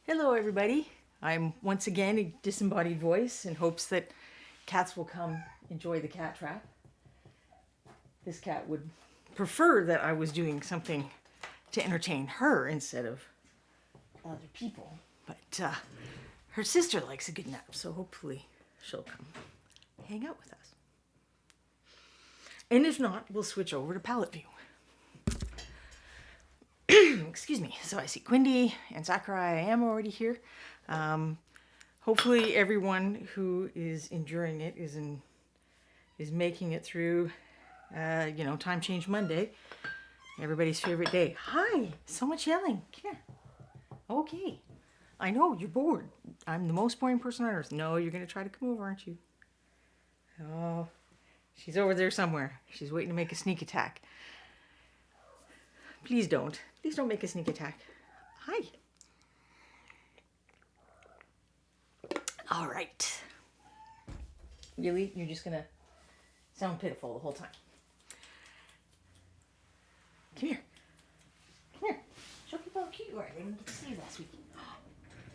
Hello, everybody. I'm once again a disembodied voice in hopes that cats will come enjoy the cat trap. This cat would prefer that I was doing something to entertain her instead of other people. But her sister likes a good nap, so hopefully she'll come hang out with us. And if not, we'll switch over to palette view. Excuse me. So I see Quindy and Sakurai. I am already here. Hopefully everyone who is enduring it is making it through, Time Change Monday. Everybody's favorite day. Hi. So much yelling. Come here. Okay. I know, you're bored. I'm the most boring person on earth. No, you're going to try to come over, aren't you? Oh, she's over there somewhere. She's waiting to make a sneak attack. Please don't. Please don't make a sneak attack. Hi. All right. Really? You're just going to sound pitiful the whole time. Come here. Come here. Show people how cute you are. They didn't get to see you last week.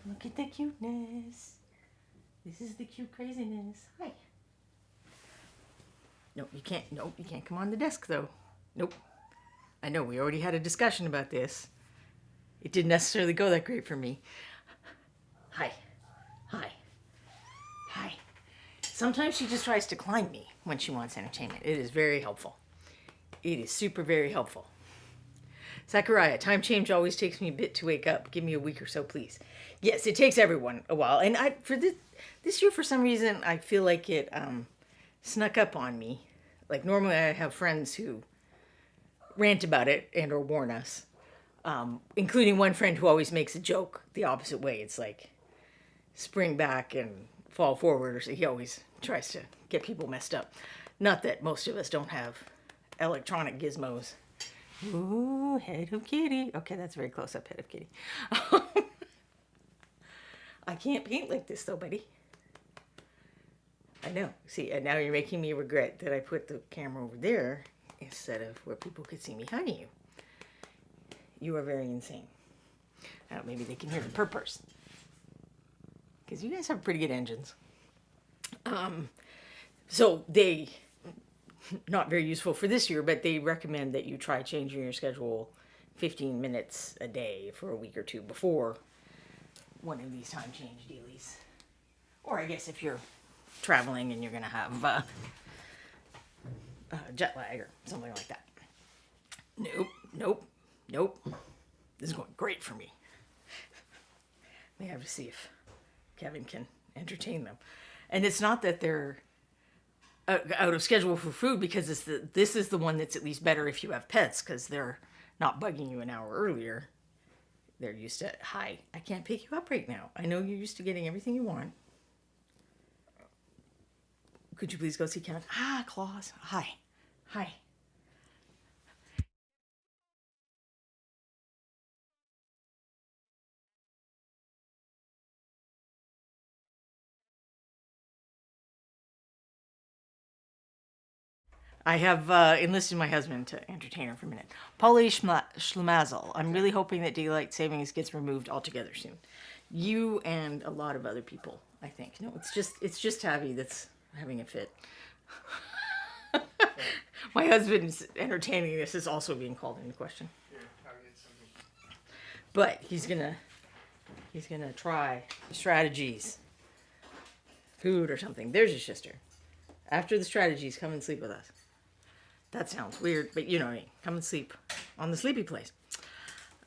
Look at the cuteness. This is the cute craziness. Hi. No, you can't. Nope, you can't come on the desk, though. Nope. I know, we already had a discussion about this. It didn't necessarily go that great for me. Hi. Hi. Hi. Sometimes she just tries to climb me when she wants entertainment. It is very helpful. It is super very helpful. Sakurai, time change always takes me a bit to wake up. Give me a week or so, please. Yes, it takes everyone a while. And for this year, for some reason, I feel like it snuck up on me. Like, normally I have friends who rant about it and or warn us, including one friend who always makes a joke the opposite way. It's like spring back and fall forward, or so. He always tries to get people messed up. Not that most of us don't have electronic gizmos. Ooh, head of kitty. Okay, that's very close up, head of kitty. I can't paint like this though, buddy. I know. See, and now you're making me regret that I put the camera over there instead of where people could see me hugging you. You are very insane. Now maybe they can hear the purpurs. Because you guys have pretty good engines. So they, not very useful for this year, but they recommend that you try changing your schedule 15 minutes a day for a week or two before one of these time change dealies. Or I guess if you're traveling and you're going to have jet lag or something like that. Nope. This is going great for me. We have to see if Kevin can entertain them. And it's not that they're out of schedule for food, because this is the one that's at least better if you have pets, because they're not bugging you an hour earlier. They're used to, hi, I can't pick you up right now. I know you're used to getting everything you want. Could you please go see Kevin? Claus. Hi. I have enlisted my husband to entertain her for a minute. Polly Schlemazel. I'm really hoping that daylight savings gets removed altogether soon. You and a lot of other people, I think. No, it's just Tavi that's having a fit. My husband's entertaining this is also being called into question. But he's gonna try strategies, food or something. There's your sister. After the strategies, come and sleep with us. That sounds weird, but you know what I mean. Come and sleep on the sleepy place.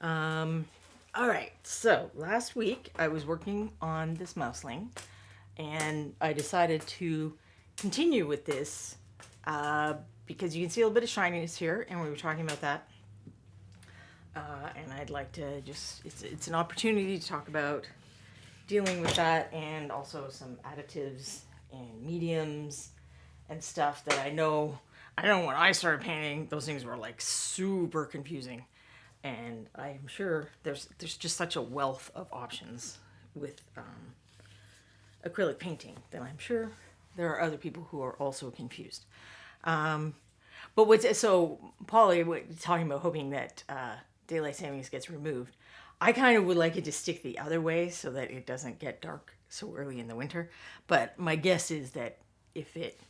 All right, so last week I was working on this mouseling, and I decided to continue with this because you can see a little bit of shininess here, and we were talking about that. And I'd like to it's an opportunity to talk about dealing with that, and also some additives and mediums and stuff that I know when I started painting, those things were like super confusing. And I'm sure there's just such a wealth of options with acrylic painting that I'm sure there are other people who are also confused. But so Polly, talking about hoping that daylight savings gets removed, I kind of would like it to stick the other way so that it doesn't get dark so early in the winter. But my guess is that if it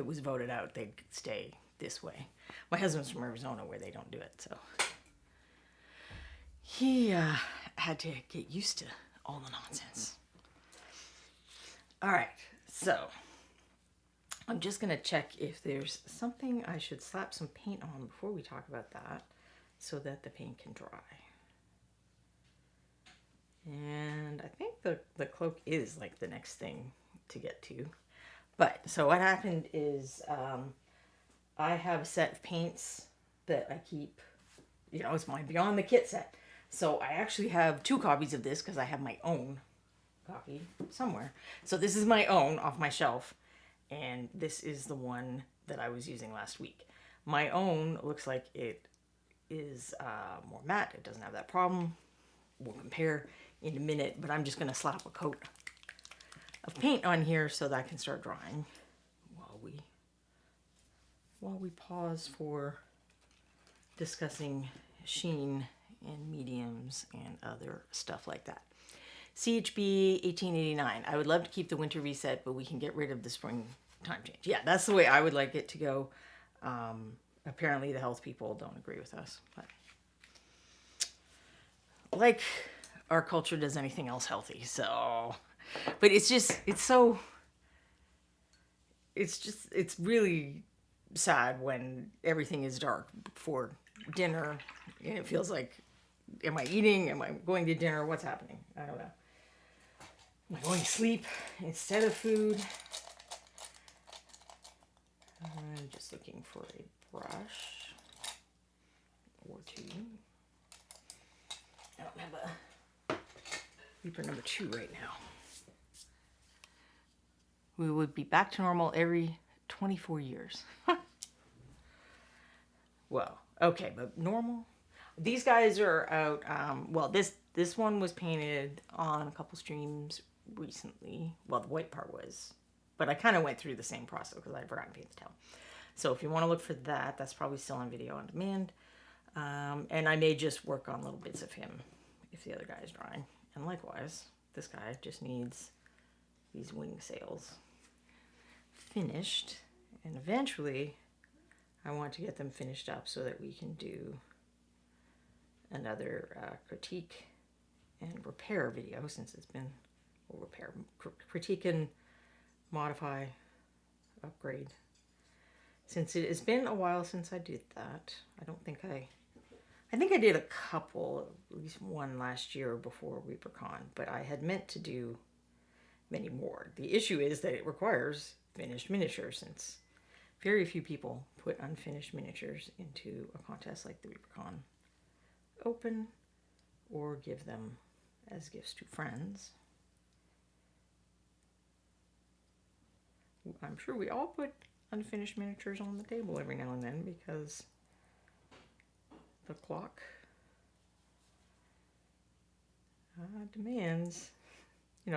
was voted out, they'd stay this way. My husband's from Arizona where they don't do it, so he had to get used to all the nonsense. All right, so I'm just gonna check if there's something I should slap some paint on before we talk about that so that the paint can dry. And I think the cloak is like the next thing to get to. But so what happened is I have a set of paints that I keep, it's my Beyond the Kit set. So I actually have 2 copies of this because I have my own copy somewhere. So this is my own off my shelf. And this is the one that I was using last week. My own looks like it is more matte. It doesn't have that problem. We'll compare in a minute, but I'm just going to slap a coat of paint on here so that I can start drying while we pause for discussing sheen and mediums and other stuff like that. CHB 1889. I would love to keep the winter reset, but we can get rid of the spring time change. Yeah, that's the way I would like it to go. Apparently the health people don't agree with us, but like our culture does anything else healthy. So, but it's really sad when everything is dark before dinner and it feels like, am I eating? Am I going to dinner? What's happening? I don't know. Am I going to sleep instead of food? I'm just looking for a brush or 2. I don't have a Reaper number 2 right now. We would be back to normal every 24 years. Well, okay, but normal? These guys are out, well, this one was painted on a couple streams recently. Well, the white part was, but I kind of went through the same process because I forgot to paint the tail. So if you want to look for that, that's probably still on video on demand. And I may just work on little bits of him if the other guy is drying. And likewise, this guy just needs these wing sails finished. And eventually, I want to get them finished up so that we can do another critique and repair video, since it's been, well, repair, critique and modify, upgrade. Since it has been a while since I did that, I think I did a couple, at least one last year before ReaperCon, but I had meant to do many more. The issue is that it requires finished miniatures, since very few people put unfinished miniatures into a contest like the ReaperCon Open or give them as gifts to friends. I'm sure we all put unfinished miniatures on the table every now and then because the clock demands.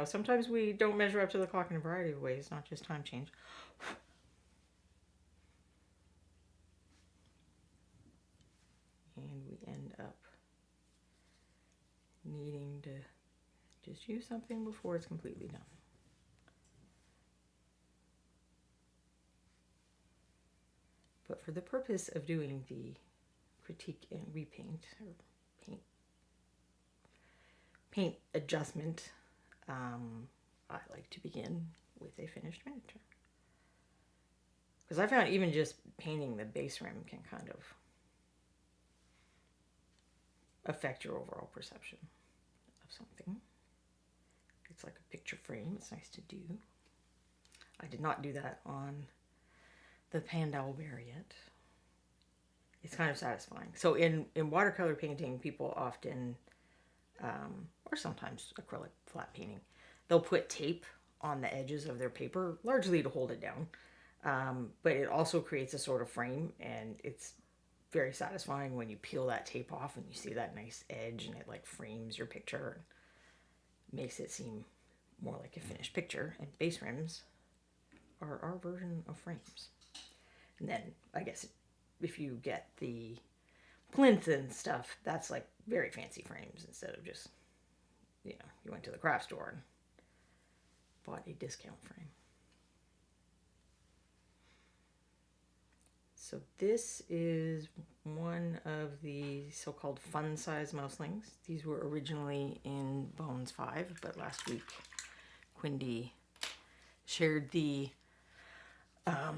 Sometimes we don't measure up to the clock in a variety of ways, not just time change. And we end up needing to just use something before it's completely done. But for the purpose of doing the critique and repaint, or paint adjustment, I like to begin with a finished miniature. Because I found even just painting the base rim can kind of affect your overall perception of something. It's like a picture frame. It's nice to do. I did not do that on the Panda Bear yet. It's kind of satisfying. So in watercolor painting, people often, or sometimes acrylic flat painting, they'll put tape on the edges of their paper, largely to hold it down. But it also creates a sort of frame, and it's very satisfying when you peel that tape off and you see that nice edge, and it like frames your picture and makes it seem more like a finished picture. And base rims are our version of frames. And then I guess if you get the plinth and stuff, that's like very fancy frames instead of just, you went to the craft store and bought a discount frame. So this is one of the so-called fun-size mouselings. These were originally in Bones 5, but last week Quindy shared the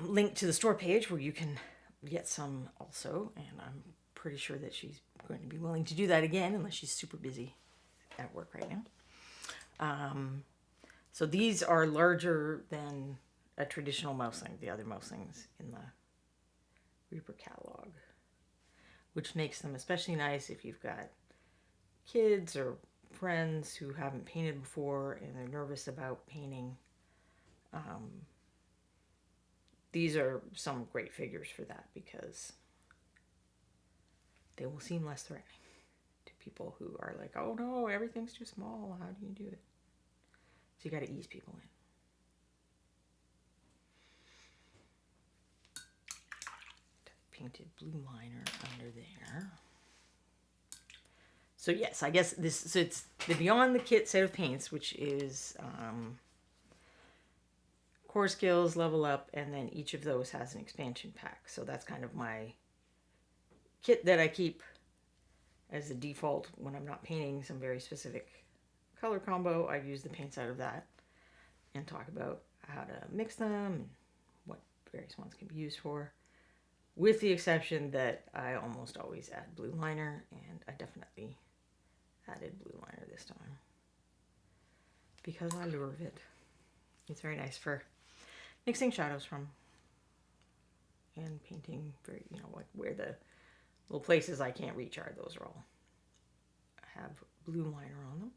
link to the store page where you can get some also, and I'm pretty sure that she's going to be willing to do that again unless she's super busy at work right now. So these are larger than a traditional mouseling, the other mouselings in the Reaper catalog, which makes them especially nice if you've got kids or friends who haven't painted before and they're nervous about painting. These are some great figures for that because they will seem less threatening to people who are like, oh no, everything's too small. How do you do it? So you got to ease people in. Painted blue liner under there. So yes, I guess so it's the Beyond the Kit set of paints, which is Core Skills, Level Up, and then each of those has an expansion pack. So that's kind of my kit that I keep as a default when I'm not painting some very specific color combo. I use the paints out of that and talk about how to mix them and what various ones can be used for. With the exception that I almost always add blue liner, and I definitely added blue liner this time because I love it. It's very nice for mixing shadows from and painting very, like where the little places I can't reach are. Those are all have blue liner on them.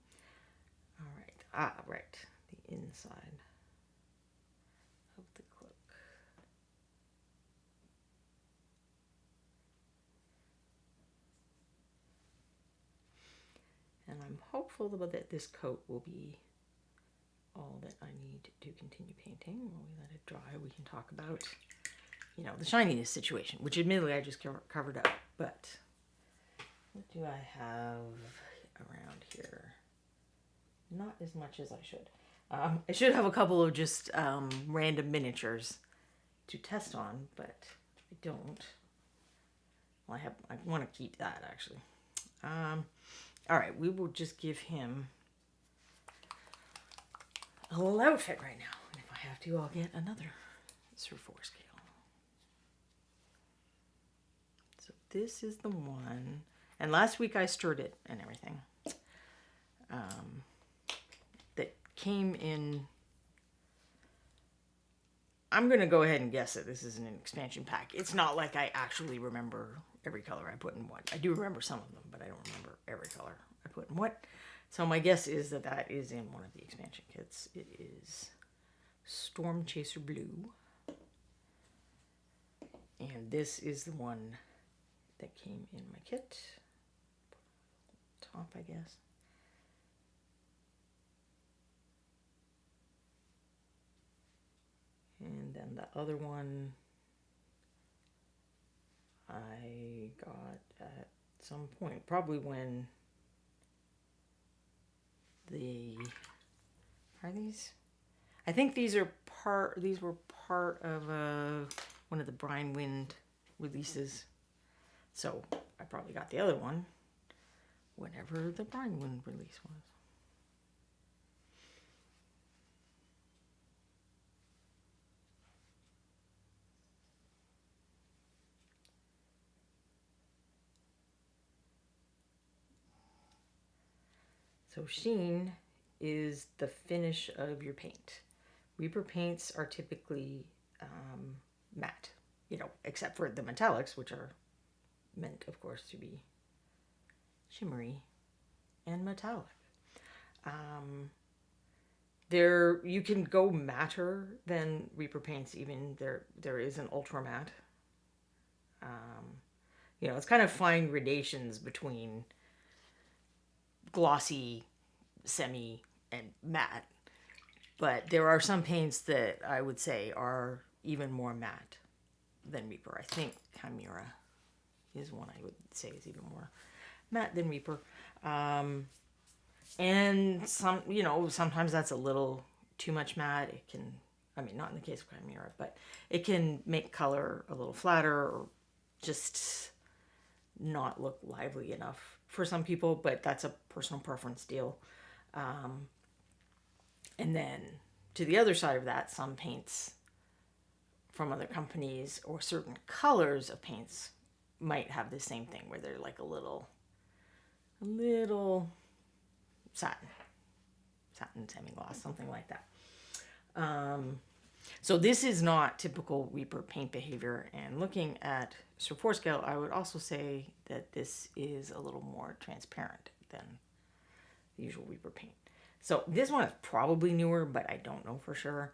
All right. Right. The inside of the cloak. And I'm hopeful that this coat will be all that I need to continue painting. While we let it dry, we can talk about, the shininess situation, which admittedly I just covered up. But what do I have around here? Not as much as I should. I should have a couple of just random miniatures to test on, but I don't. Well, I want to keep that actually. All right, we will just give him a little outfit right now. And if I have to, I'll get another Sir 4 scale. So this is the one. And last week I stirred it and everything. That came in. I'm going to go ahead and guess that this is an expansion pack. It's not like I actually remember every color I put in what. I do remember some of them, but I don't remember every color I put in what. So my guess is that is in one of the expansion kits. It is Storm Chaser Blue. And this is the one that came in my kit. Top, I guess. And then the other one I got at some point, probably when are these? I think these were part of one of the Brine Wind releases. So I probably got the other one whenever the Brine Wind release was. So sheen is the finish of your paint. Reaper paints are typically matte, except for the metallics, which are meant, of course, to be shimmery and metallic. You can go matter than Reaper paints. Even there is an ultra matte. It's kind of fine gradations between glossy, semi, and matte. But there are some paints that I would say are even more matte than Reaper. I think Chimera is one I would say is even more matte than Reaper. And sometimes that's a little too much matte. It can, I mean, not in the case of Chimera, but it can make color a little flatter or just not look lively enough for some people, but that's a personal preference deal. And then to the other side of that, some paints from other companies or certain colors of paints might have the same thing where they're like a little satin semi-gloss, something like that. So this is not typical Reaper paint behavior, and looking at Sur 4 scale, I would also say that this is a little more transparent than the usual Reaper paint. So this one is probably newer, but I don't know for sure.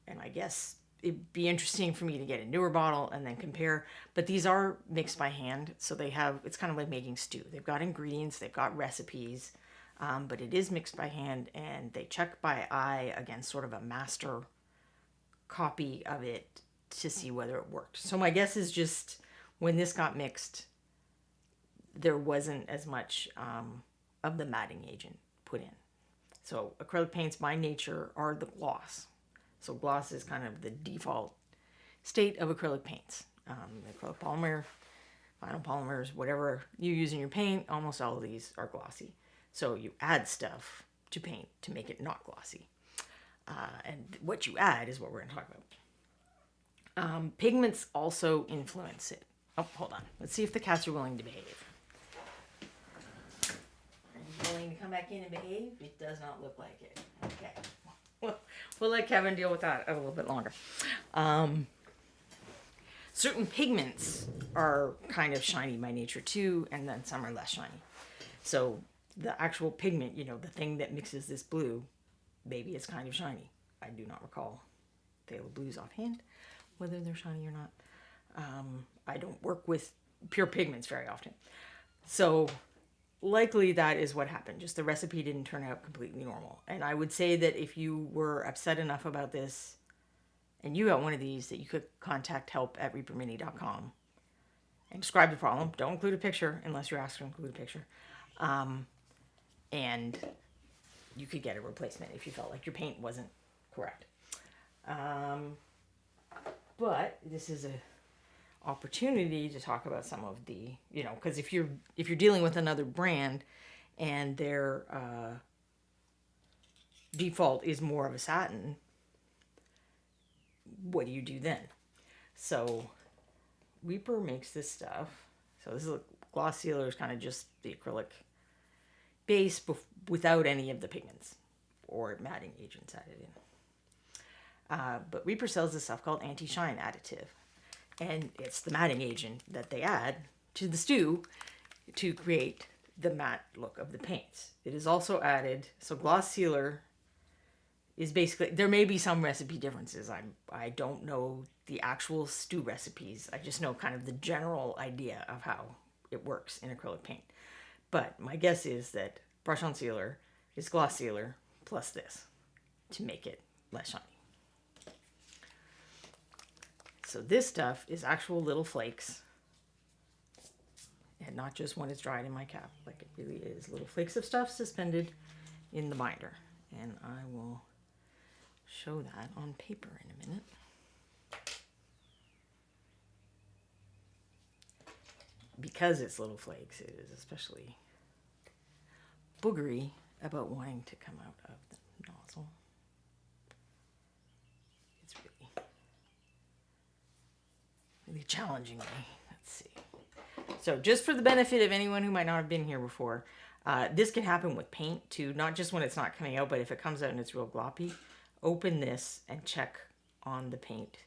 And I guess it'd be interesting for me to get a newer bottle and then compare. But these are mixed by hand, so it's kind of like making stew. They've got ingredients, they've got recipes, but it is mixed by hand, and they check by eye against sort of a master copy of it to see whether it worked. So my guess is just when this got mixed, there wasn't as much of the matting agent put in. So acrylic paints by nature are the gloss. So gloss is kind of the default state of acrylic paints. Acrylic polymer, vinyl polymers, whatever you use in your paint, almost all of these are glossy. So you add stuff to paint to make it not glossy. And what you add is what we're going to talk about. Pigments also influence it. Oh, hold on. Let's see if the cats are willing to behave. Are you willing to come back in and behave? It does not look like it. Okay. We'll let Kevin deal with that a little bit longer. Certain pigments are kind of shiny by nature too, and then some are less shiny. So the actual pigment, the thing that mixes this blue, maybe it's kind of shiny. I do not recall Phthalo blues offhand, whether they're shiny or not. I don't work with pure pigments very often. So likely that is what happened. Just the recipe didn't turn out completely normal. And I would say that if you were upset enough about this and you got one of these, that you could contact help@reapermini.com and describe the problem. Don't include a picture unless you're asked to include a picture. And you could get a replacement if you felt like your paint wasn't correct. But this is a opportunity to talk about some of the, because if you're dealing with another brand and their default is more of a satin, what do you do then? So Reaper makes this stuff. So this is a gloss sealer, is kind of just the acrylic base without any of the pigments or matting agents added in. But Reaper sells this stuff called anti-shine additive. And it's the matting agent that they add to the stew to create the matte look of the paints. It is also added, so gloss sealer is basically, there may be some recipe differences. I don't know the actual stew recipes. I just know kind of the general idea of how it works in acrylic paint. But my guess is that brush-on sealer is gloss sealer plus this to make it less shiny. So this stuff is actual little flakes, and not just when it's dried in my cap. Like, it really is little flakes of stuff suspended in the binder. And I will show that on paper in a minute. Because it's little flakes, it is especially boogery about wanting to come out of the nozzle. It's really challenging me. Let's see. So just for the benefit of anyone who might not have been here before, this can happen with paint too, not just when it's not coming out, but if it comes out and it's real gloppy. Open this and check on the paint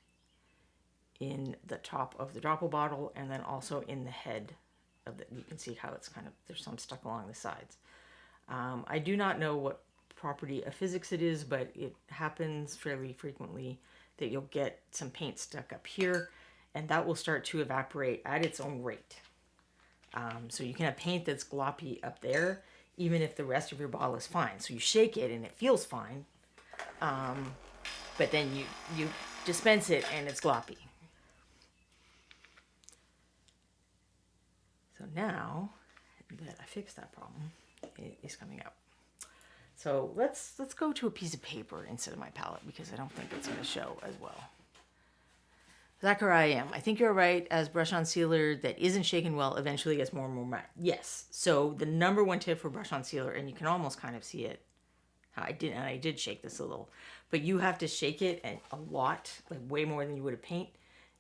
in the top of the dropper bottle, and then also in the head of the, you can see how it's kind of, there's some stuck along the sides. I do not know what property of physics it is, but it happens fairly frequently that you'll get some paint stuck up here, and that will start to evaporate at its own rate. So you can have paint that's gloppy up there, even if the rest of your bottle is fine. So you shake it and it feels fine, but then you dispense it and it's gloppy. So now that I fixed that problem, it is coming out. So let's go to a piece of paper instead of my palette because I don't think it's going to show as well. Zachariah, I think you're right. As brush-on sealer that isn't shaken well eventually gets more and more matte. Yes. So the number one tip for brush-on sealer, and you can almost kind of see it. I did shake this a little, but you have to shake it a lot, like way more than you would a paint,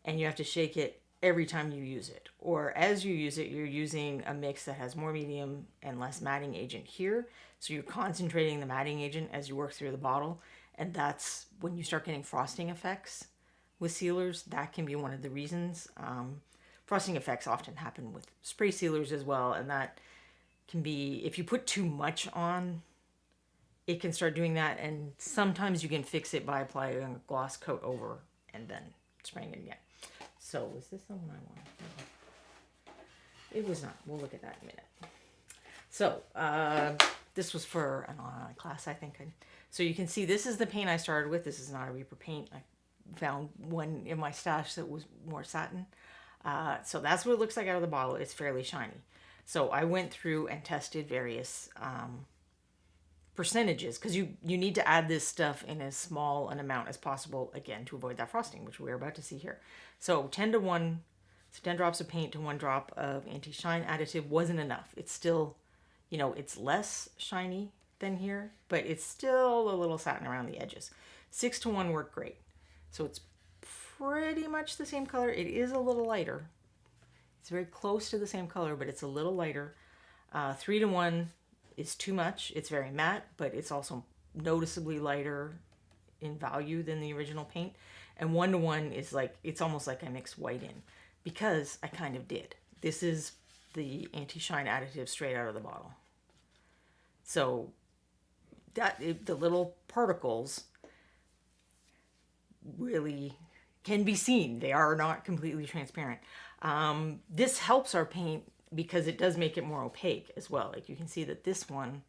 and you have to shake it every time you use it. Or as you use it, you're using a mix that has more medium and less matting agent here. So you're concentrating the matting agent as you work through the bottle, and that's when you start getting frosting effects with sealers. That can be one of the reasons. Frosting effects often happen with spray sealers as well, and that can be, if you put too much on, it can start doing that, and sometimes you can fix it by applying a gloss coat over and then spraying it again. So was this the one I wanted? It was not. We'll look at that in a minute. So this was for an online class, I think. So you can see this is the paint I started with. This is not a Reaper paint. I found one in my stash that was more satin. So that's what it looks like out of the bottle. It's fairly shiny. So I went through and tested various percentages because you need to add this stuff in as small an amount as possible, again, to avoid that frosting, which we're about to see here. So 10 to 1, so 10 drops of paint to 1 drop of anti-shine additive wasn't enough. It's still, you know, it's less shiny than here, but it's still a little satin around the edges. 6 to 1 worked great. So it's pretty much the same color. It is a little lighter. It's very close to the same color, but it's a little lighter. 3 to 1 is too much. It's very matte, but it's also noticeably lighter in value than the original paint. And 1 to 1 is like, it's almost like I mixed white in, because I kind of did. This is the anti-shine additive straight out of the bottle. So that the little particles really can be seen. They are not completely transparent. This helps our paint because it does make it more opaque as well. Like you can see that this one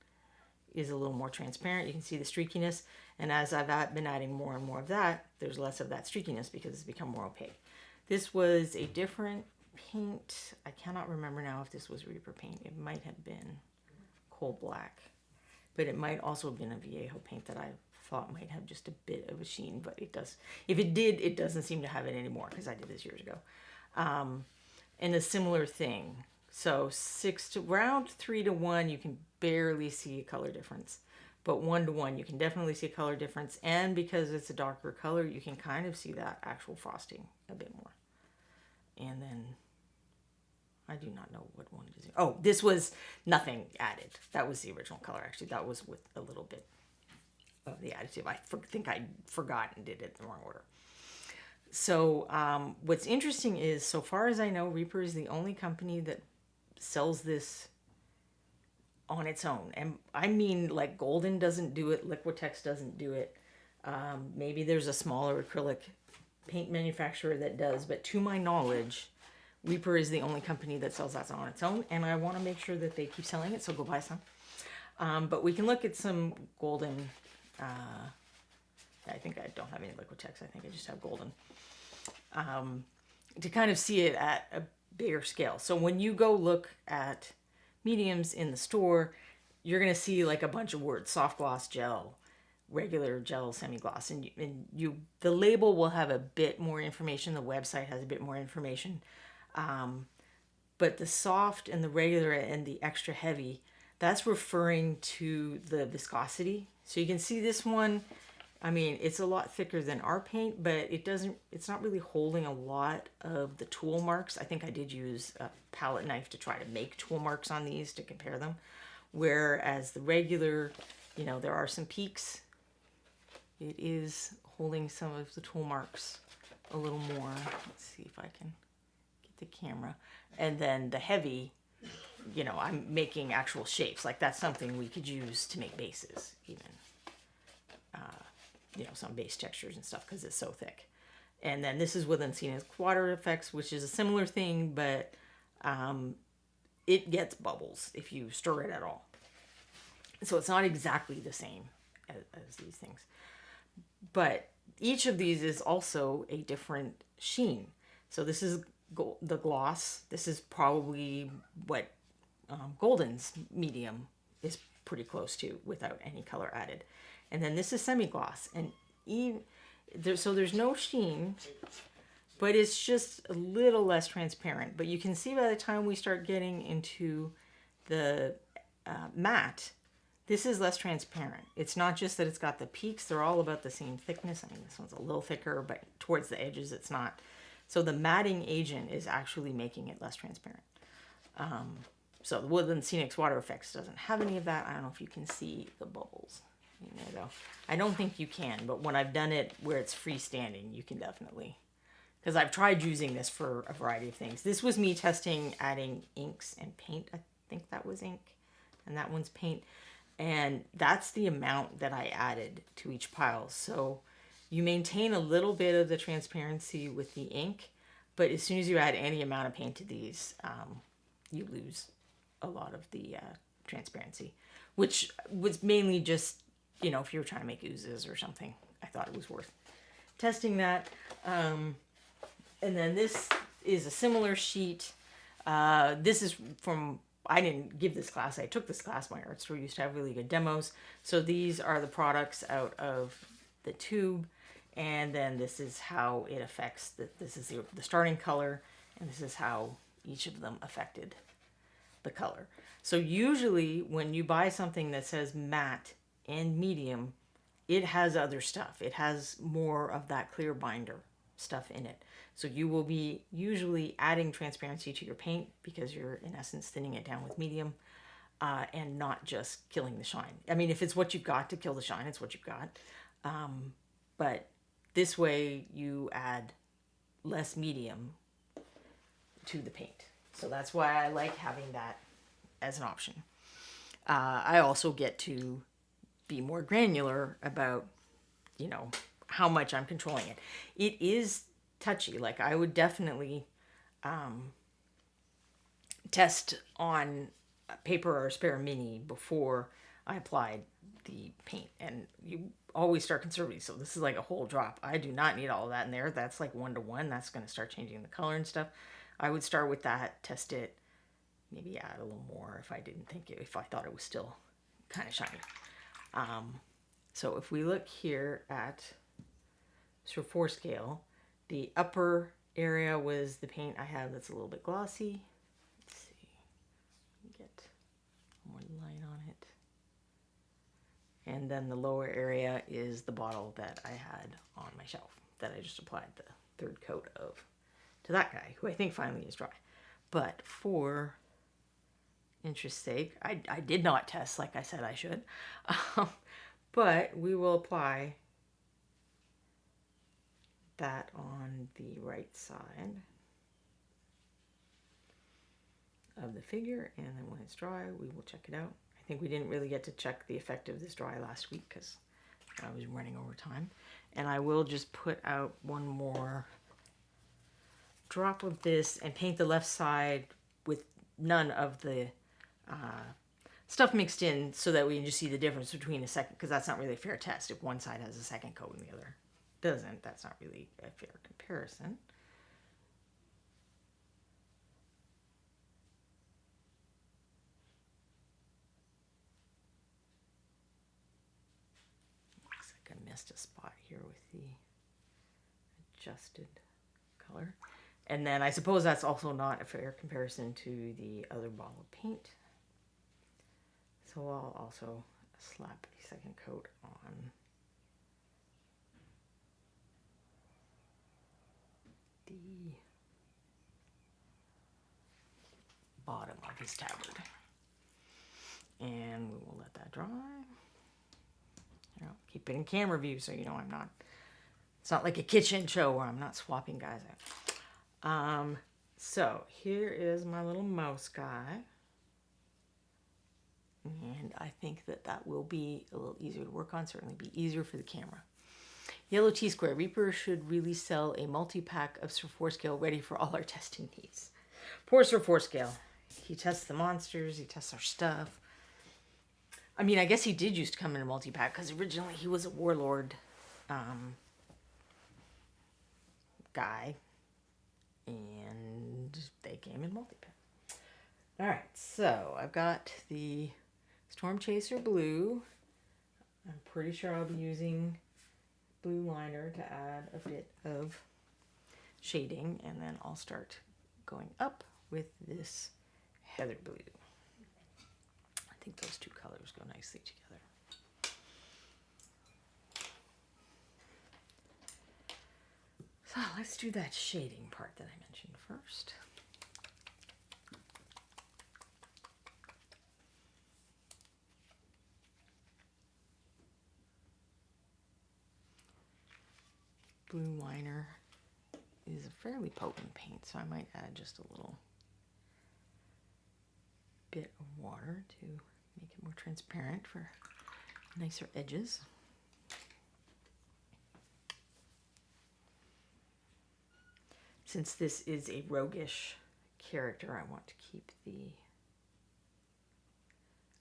is a little more transparent. You can see the streakiness. And as I've been adding more and more of that, there's less of that streakiness because it's become more opaque. This was a different paint. I cannot remember now if this was Reaper paint. It might have been coal black, but it might also have been a Viejo paint that I thought might have just a bit of a sheen, but it does. If it did, it doesn't seem to have it anymore because I did this years ago. And a similar thing. So around 3 to 1, you can barely see a color difference. But 1 to 1, you can definitely see a color difference. And because it's a darker color, you can kind of see that actual frosting a bit more. And then, I do not know what one it is. Oh, this was nothing added. That was the original color, actually. That was with a little bit of the additive. I think I forgot and did it in the wrong order. So what's interesting is, so far as I know, Reaper is the only company that sells this on its own. And I mean, like, Golden doesn't do it, Liquitex doesn't do it. Maybe there's a smaller acrylic paint manufacturer that does, but to my knowledge, Reaper is the only company that sells that on its own, and I want to make sure that they keep selling it, so go buy some. But we can look at some Golden. I think I don't have any Liquitex. I think I just have Golden. To kind of see it at a bigger scale. So when you go look at mediums in the store, you're going to see like a bunch of words: soft gloss, gel, regular gel, semi-gloss, and the label will have a bit more information. The website has a bit more information. But the soft and the regular and the extra heavy, that's referring to the viscosity. So you can see this one, I mean, it's a lot thicker than our paint, but it's not really holding a lot of the tool marks. I think I did use a palette knife to try to make tool marks on these to compare them. Whereas the regular, you know, there are some peaks. It is holding some of the tool marks a little more. Let's see if I can get the camera. And then the heavy, you know, I'm making actual shapes. Like that's something we could use to make bases even. You know, some base textures and stuff because it's so thick. And then this is with Encina's water effects, which is a similar thing, but it gets bubbles if you stir it at all. So it's not exactly the same as these things. But each of these is also a different sheen. So this is the gloss. This is probably what Golden's medium is pretty close to without any color added. And then this is semi-gloss. And so there's no sheen, but it's just a little less transparent. But you can see by the time we start getting into the matte, this is less transparent. It's not just that it's got the peaks. They're all about the same thickness. I mean, this one's a little thicker, but towards the edges it's not. So the matting agent is actually making it less transparent. So the Woodland Scenics Water Effects doesn't have any of that. I don't know if you can see the bubbles in there though. I don't think you can, but when I've done it where it's freestanding, you can definitely. Because I've tried using this for a variety of things. This was me testing adding inks and paint. I think that was ink and that one's paint. And that's the amount that I added to each pile. So you maintain a little bit of the transparency with the ink, but as soon as you add any amount of paint to these, you lose a lot of the transparency, which was mainly just, you know, if you were trying to make oozes or something, I thought it was worth testing that. And then this is a similar sheet. This is from, I didn't give this class, I took this class. My art store used to have really good demos. So these are the products out of the tube. And then this is how it affects, this is the starting color. And this is how each of them affected the color. So usually when you buy something that says matte and medium, it has other stuff. It has more of that clear binder stuff in it. So you will be usually adding transparency to your paint because you're in essence thinning it down with medium and not just killing the shine. I mean, if it's what you've got to kill the shine, it's what you've got. But this way you add less medium to the paint. So that's why I like having that as an option. I also get to be more granular about, you know, how much I'm controlling it. It is touchy. Like I would definitely test on paper or a spare mini before I applied the paint. And you always start conservative. So this is like a whole drop. I do not need all of that in there. That's like 1-to-1. That's going to start changing the color and stuff. I would start with that, test it, maybe add a little more if I didn't think it, if I thought it was still kind of shiny. So if we look here at Sur 4 scale, the upper area was the paint I have that's a little bit glossy. Let's see, get more light on it. And then the lower area is the bottle that I had on my shelf that I just applied the third coat of to that guy, who I think finally is dry. But for interest's sake, I did not test like I said I should. But we will apply that on the right side of the figure, and then when it's dry, we will check it out. I think we didn't really get to check the effect of this dry last week because I was running over time. And I will just put out one more drop of this and paint the left side with none of the stuff mixed in so that we can just see the difference between a second, because that's not really a fair test. If one side has a second coat and the other doesn't, that's not really a fair comparison. Looks like I missed a spot here with the adjusted color. And then I suppose that's also not a fair comparison to the other bottle of paint. So I'll also slap a second coat on the bottom of his tablet. And we will let that dry. You know, keep it in camera view so you know I'm not, it's not like a kitchen show where I'm not swapping guys out. So here is my little mouse guy. And I think that will be a little easier to work on, certainly be easier for the camera. Yellow T-Square. Reaper should really sell a multi-pack of Sur 4 scale ready for all our testing needs. Poor Sur 4 scale. He tests the monsters, he tests our stuff. I mean, I guess he did used to come in a multi-pack because originally he was a warlord guy. And late game in multi-pen. All right, so I've got the Storm Chaser blue. I'm pretty sure I'll be using blue liner to add a bit of shading, and then I'll start going up with this heather blue. I think those two colors go nicely together. So let's do that shading part that I mentioned first. Blue liner is a fairly potent paint, so I might add just a little bit of water to make it more transparent for nicer edges. Since this is a roguish character, I want to keep the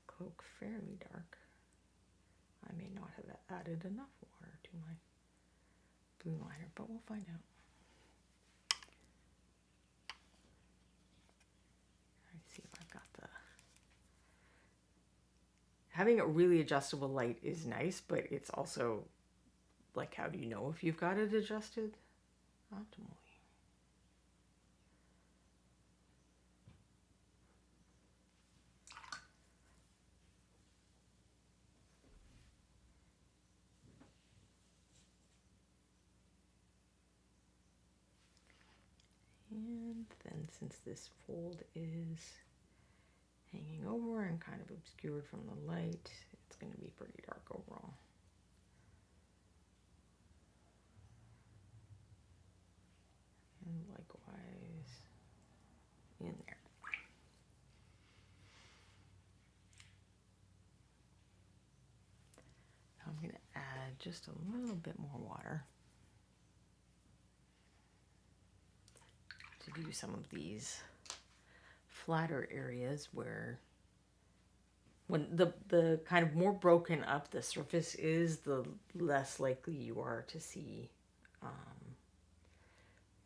cloak fairly dark. I may not have added enough water to my blue liner, but we'll find out. Let's see if I've got the... Having a really adjustable light is nice, but it's also like, how do you know if you've got it adjusted optimally? And then since this fold is hanging over and kind of obscured from the light, it's going to be pretty dark overall. And likewise in there. Now I'm going to add just a little bit more water to do some of these flatter areas where when the kind of more broken up the surface is, the less likely you are to see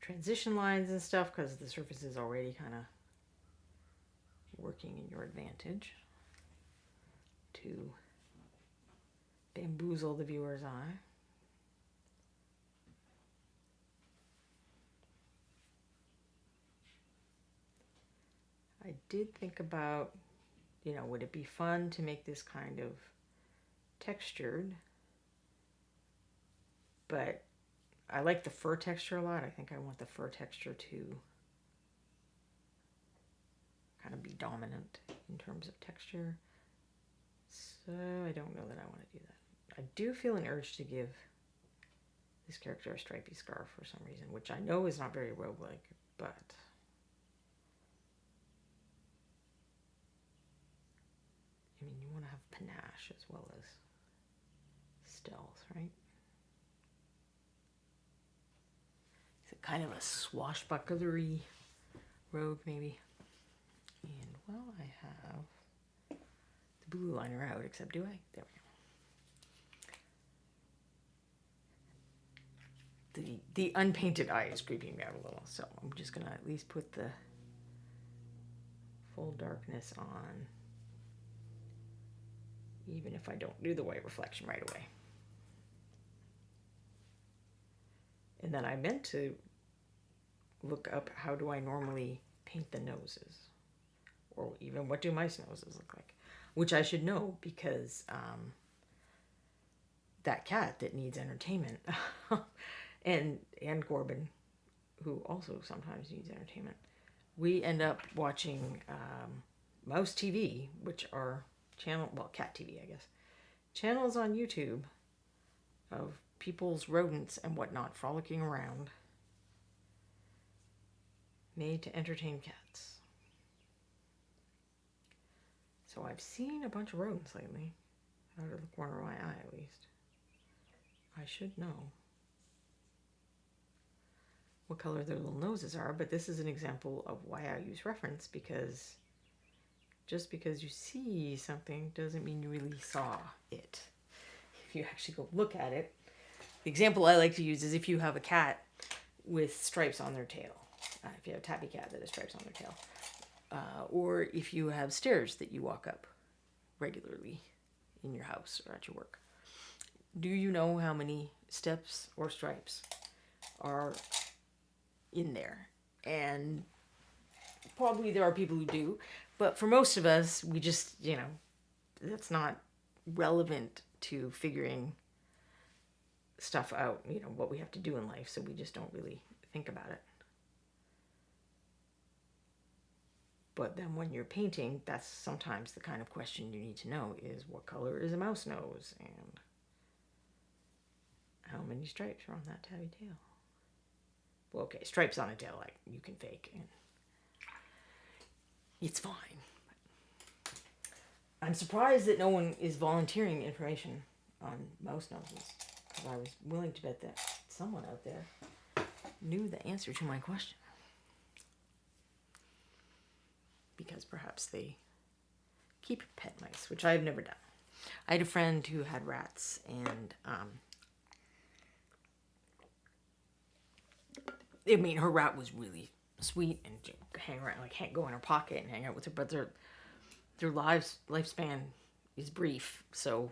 transition lines and stuff, because the surface is already kind of working in your advantage to bamboozle the viewer's eye. I did think about, you know, would it be fun to make this kind of textured? But I like the fur texture a lot. I think I want the fur texture to kind of be dominant in terms of texture. So I don't know that I want to do that. I do feel an urge to give this character a stripy scarf for some reason, which I know is not very roguelike, but I mean, you want to have panache as well as stealth, right? Is it kind of a swashbucklery rogue, maybe? And, well, I have the blue liner out, except do I? There we go. The unpainted eye is creeping me out a little, so I'm just going to at least put the full darkness on, even if I don't do the white reflection right away. And then I meant to look up, how do I normally paint the noses? Or even what do mice noses look like? Which I should know, because that cat that needs entertainment, and Corbin, who also sometimes needs entertainment, we end up watching Mouse TV, which are cat TV, I guess, channels on YouTube of people's rodents and whatnot frolicking around, made to entertain cats. So I've seen a bunch of rodents lately, out of the corner of my eye at least. I should know what color their little noses are, but this is an example of why I use reference, because just because you see something doesn't mean you really saw it. If you actually go look at it, the example I like to use is if you have a cat with stripes on their tail. if you have a tabby cat that has stripes on their tail. Or if you have stairs that you walk up regularly in your house or at your work. Do you know how many steps or stripes are in there? And probably there are people who do, but for most of us, we just, that's not relevant to figuring stuff out, what we have to do in life, so we just don't really think about it. But then when you're painting, that's sometimes the kind of question you need to know is, what color is a mouse nose? And how many stripes are on that tabby tail? Well, okay, stripes on a tail, you can fake, and it's fine. I'm surprised that no one is volunteering information on mouse noses, because I was willing to bet that someone out there knew the answer to my question. Because perhaps they keep pet mice, which I've never done. I had a friend who had rats, and her rat was really sweet and hang around, go in her pocket and hang out with her, but their lifespan is brief, so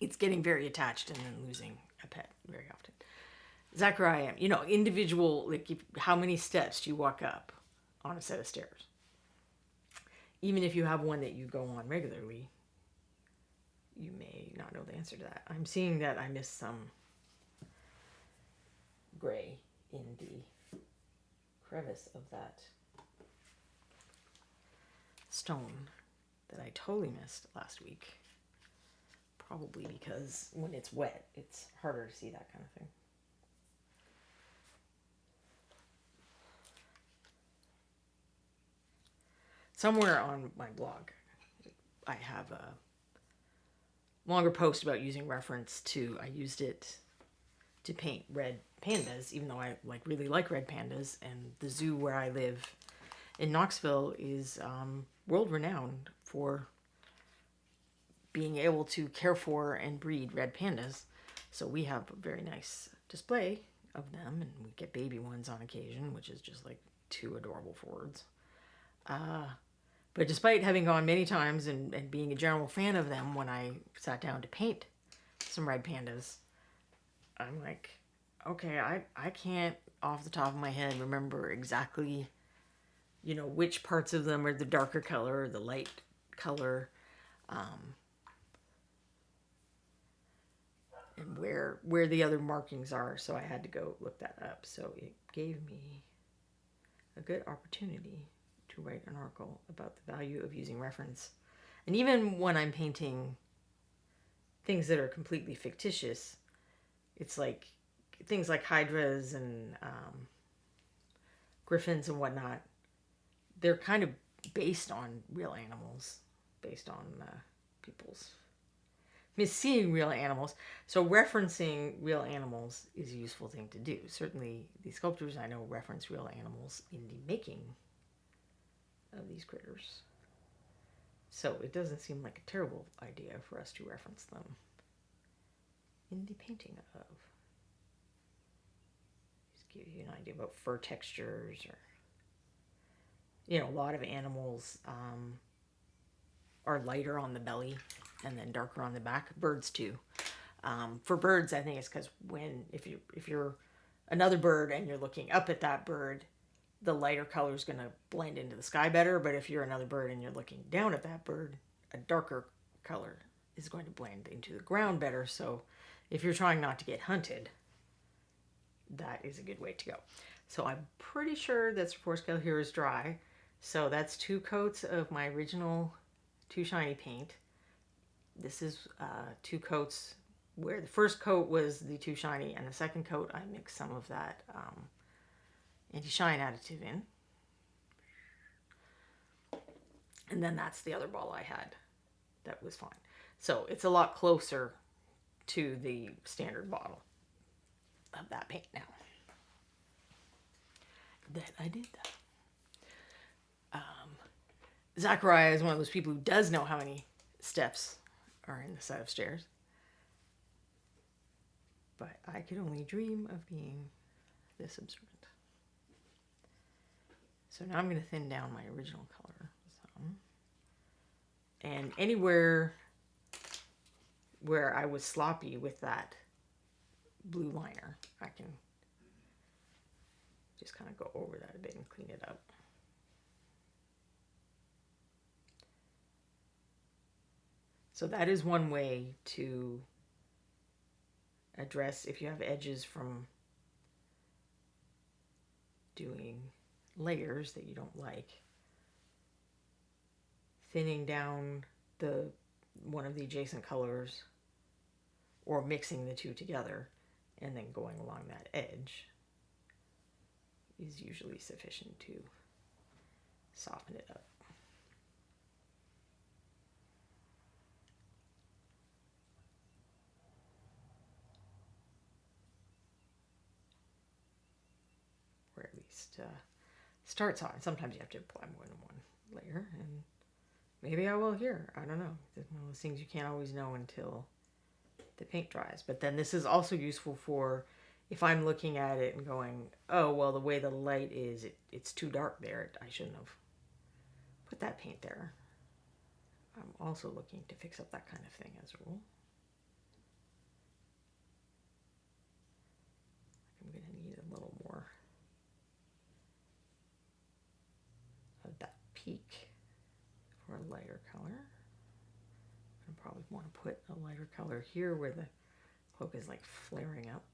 it's getting very attached and then losing a pet very often. Zachariah, individual, how many steps do you walk up on a set of stairs? Even if you have one that you go on regularly, you may not know the answer to that. I'm seeing that I missed some gray in the crevice of that stone that I totally missed last week. Probably because when it's wet, it's harder to see that kind of thing. Somewhere on my blog, I have a longer post about using reference to, I used it to paint red pandas, even though I really like red pandas, and the zoo where I live in Knoxville is world renowned for being able to care for and breed red pandas. So we have a very nice display of them, and we get baby ones on occasion, which is just too adorable for words. But despite having gone many times and being a general fan of them, when I sat down to paint some red pandas, I'm like, okay, I can't off the top of my head remember exactly, which parts of them are the darker color or the light color, and where the other markings are. So I had to go look that up. So it gave me a good opportunity to write an article about the value of using reference. And even when I'm painting things that are completely fictitious, it's things like hydras and griffins and whatnot, they're kind of based on real animals, based on people's seeing real animals. So referencing real animals is a useful thing to do. Certainly the sculptors I know reference real animals in the making of these critters. So it doesn't seem like a terrible idea for us to reference them in the painting of. Just give you an idea about fur textures, or a lot of animals are lighter on the belly and then darker on the back. Birds too. For birds, I think it's because if you're another bird and you're looking up at that bird, the lighter color is going to blend into the sky better. But if you're another bird and you're looking down at that bird, a darker color is going to blend into the ground better. So if you're trying not to get hunted, that is a good way to go. So I'm pretty sure that Support Scale here is dry. So that's 2 coats of my original Too Shiny paint. This is 2 coats where the first coat was the Too Shiny, and the second coat I mixed some of that anti-shine additive in. And then that's the other ball I had that was fine. So it's a lot closer to the standard bottle of that paint now that I did that. Zachariah is one of those people who does know how many steps are in the set of stairs. But I could only dream of being this observant. So now I'm going to thin down my original color some. And anywhere where I was sloppy with that blue liner, I can just kind of go over that a bit and clean it up. So that is one way to address if you have edges from doing layers that you don't like. Thinning down one of the adjacent colors or mixing the two together and then going along that edge is usually sufficient to soften it up. Or at least starts on. Sometimes you have to apply more than one layer, and maybe I will here. I don't know. It's one of those things you can't always know until the paint dries. But then this is also useful for if I'm looking at it and going, oh, well, the way the light is, it's too dark there. I shouldn't have put that paint there. I'm also looking to fix up that kind of thing as a rule. I'm going to need a little more of that peak for a lighter color. I probably want to put a lighter color here where the cloak is like flaring up,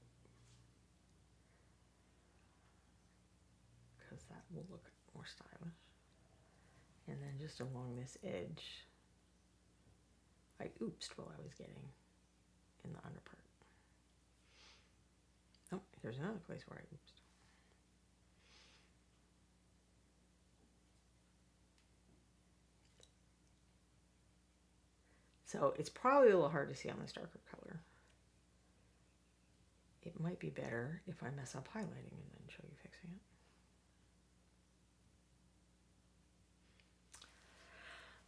because that will look more stylish. And then just along this edge, I oopsed while I was getting in the under part. Oh, here's another place where I oopsed. So it's probably a little hard to see on this darker color. It might be better if I mess up highlighting and then show you fixing it.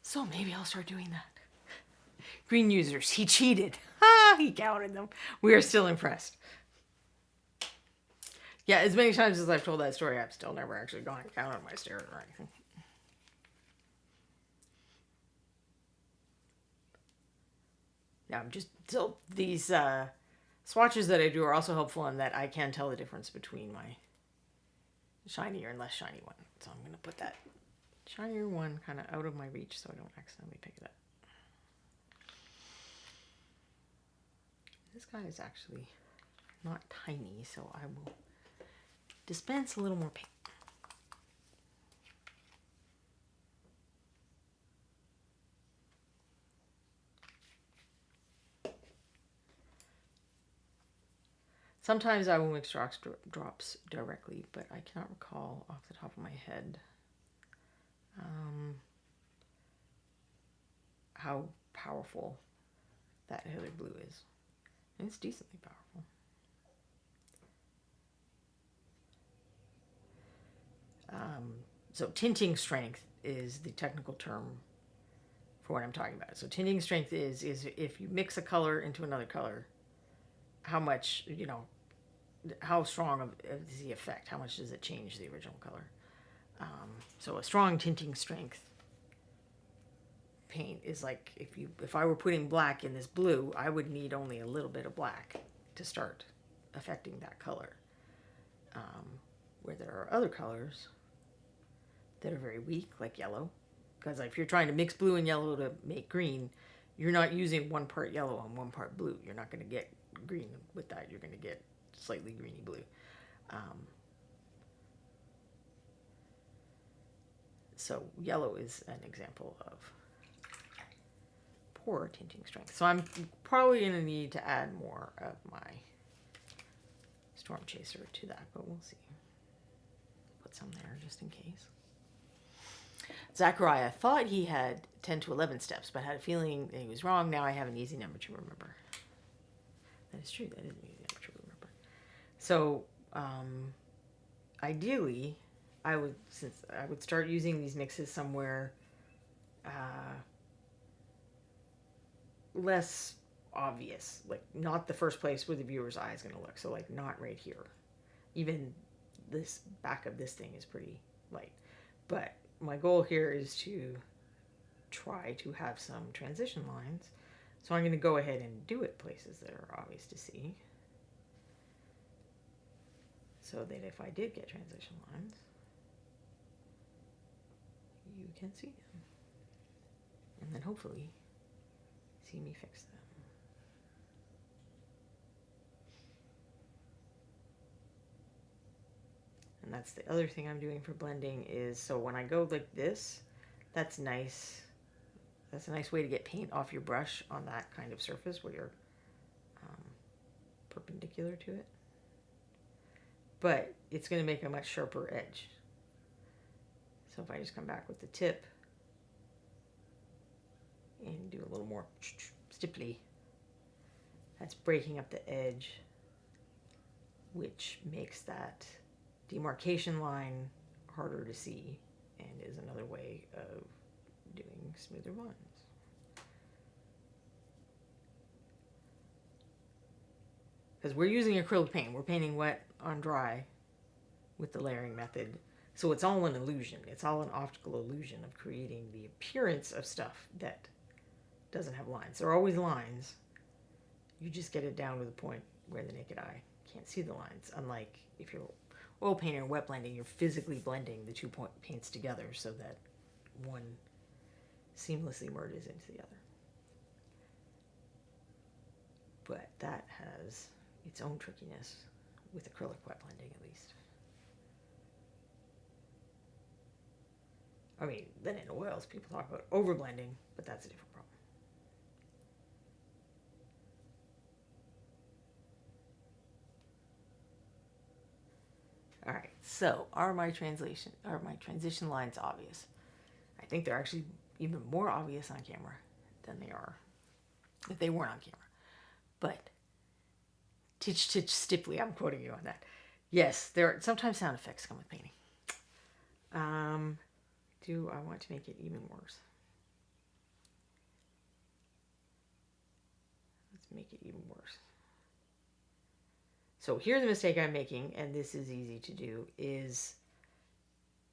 So maybe I'll start doing that. Green users, he cheated. Ha! He counted them. We are still impressed. Yeah, as many times as I've told that story, I've still never actually gone and counted my stairs or anything. Now, so these swatches that I do are also helpful in that I can tell the difference between my shinier and less shiny one. So I'm going to put that shinier one kind of out of my reach so I don't accidentally pick it up. This guy is actually not tiny, so I will dispense a little more paint. Sometimes I will mix drops directly, but I cannot recall off the top of my head how powerful that Heather Blue is. And it's decently powerful. So tinting strength is the technical term for what I'm talking about. So tinting strength is if you mix a color into another color, how much, how strong is the effect? How much does it change the original color? So a strong tinting strength paint is like if I were putting black in this blue, I would need only a little bit of black to start affecting that color. Where there are other colors that are very weak, like yellow, because if you're trying to mix blue and yellow to make green, you're not using 1 part yellow and 1 part blue. You're not going to get green with that. You're going to get slightly greeny blue. So yellow is an example of poor tinting strength. So I'm probably going to need to add more of my Storm Chaser to that, but we'll see. Put some there just in case. Zachariah thought he had 10 to 11 steps, but had a feeling that he was wrong. Now I have an easy number to remember. That is true. That is an easy number to remember. So, ideally, I would start using these mixes somewhere less obvious, like not the first place where the viewer's eye is going to look. So, like not right here. Even this back of this thing is pretty light. But my goal here is to try to have some transition lines. So I'm going to go ahead and do it places that are obvious to see. So that if I did get transition lines, you can see them. And then hopefully see me fix them. And that's the other thing I'm doing for blending is, so when I go like this, that's nice. That's a nice way to get paint off your brush on that kind of surface where you're perpendicular to it. But it's going to make a much sharper edge. So if I just come back with the tip and do a little more stipply, that's breaking up the edge, which makes that demarcation line harder to see and is another way of doing smoother lines. Because we're using acrylic paint, we're painting wet on dry with the layering method. So it's all an illusion. It's all an optical illusion of creating the appearance of stuff that doesn't have lines. There are always lines. You just get it down to the point where the naked eye can't see the lines. Unlike if you're oil painting or wet blending, you're physically blending the two paints together so that one seamlessly merges into the other. But that has its own trickiness with acrylic wet blending, at least. I mean, then in oils, people talk about overblending, but that's a different problem. All right, so are my transition lines obvious? I think they're actually even more obvious on camera than they are if they weren't on camera. But titch titch stipply, I'm quoting you on that. Yes, there are sometimes sound effects come with painting. Do I want to make it even worse? Let's make it even worse. So here's the mistake I'm making, and this is easy to do, is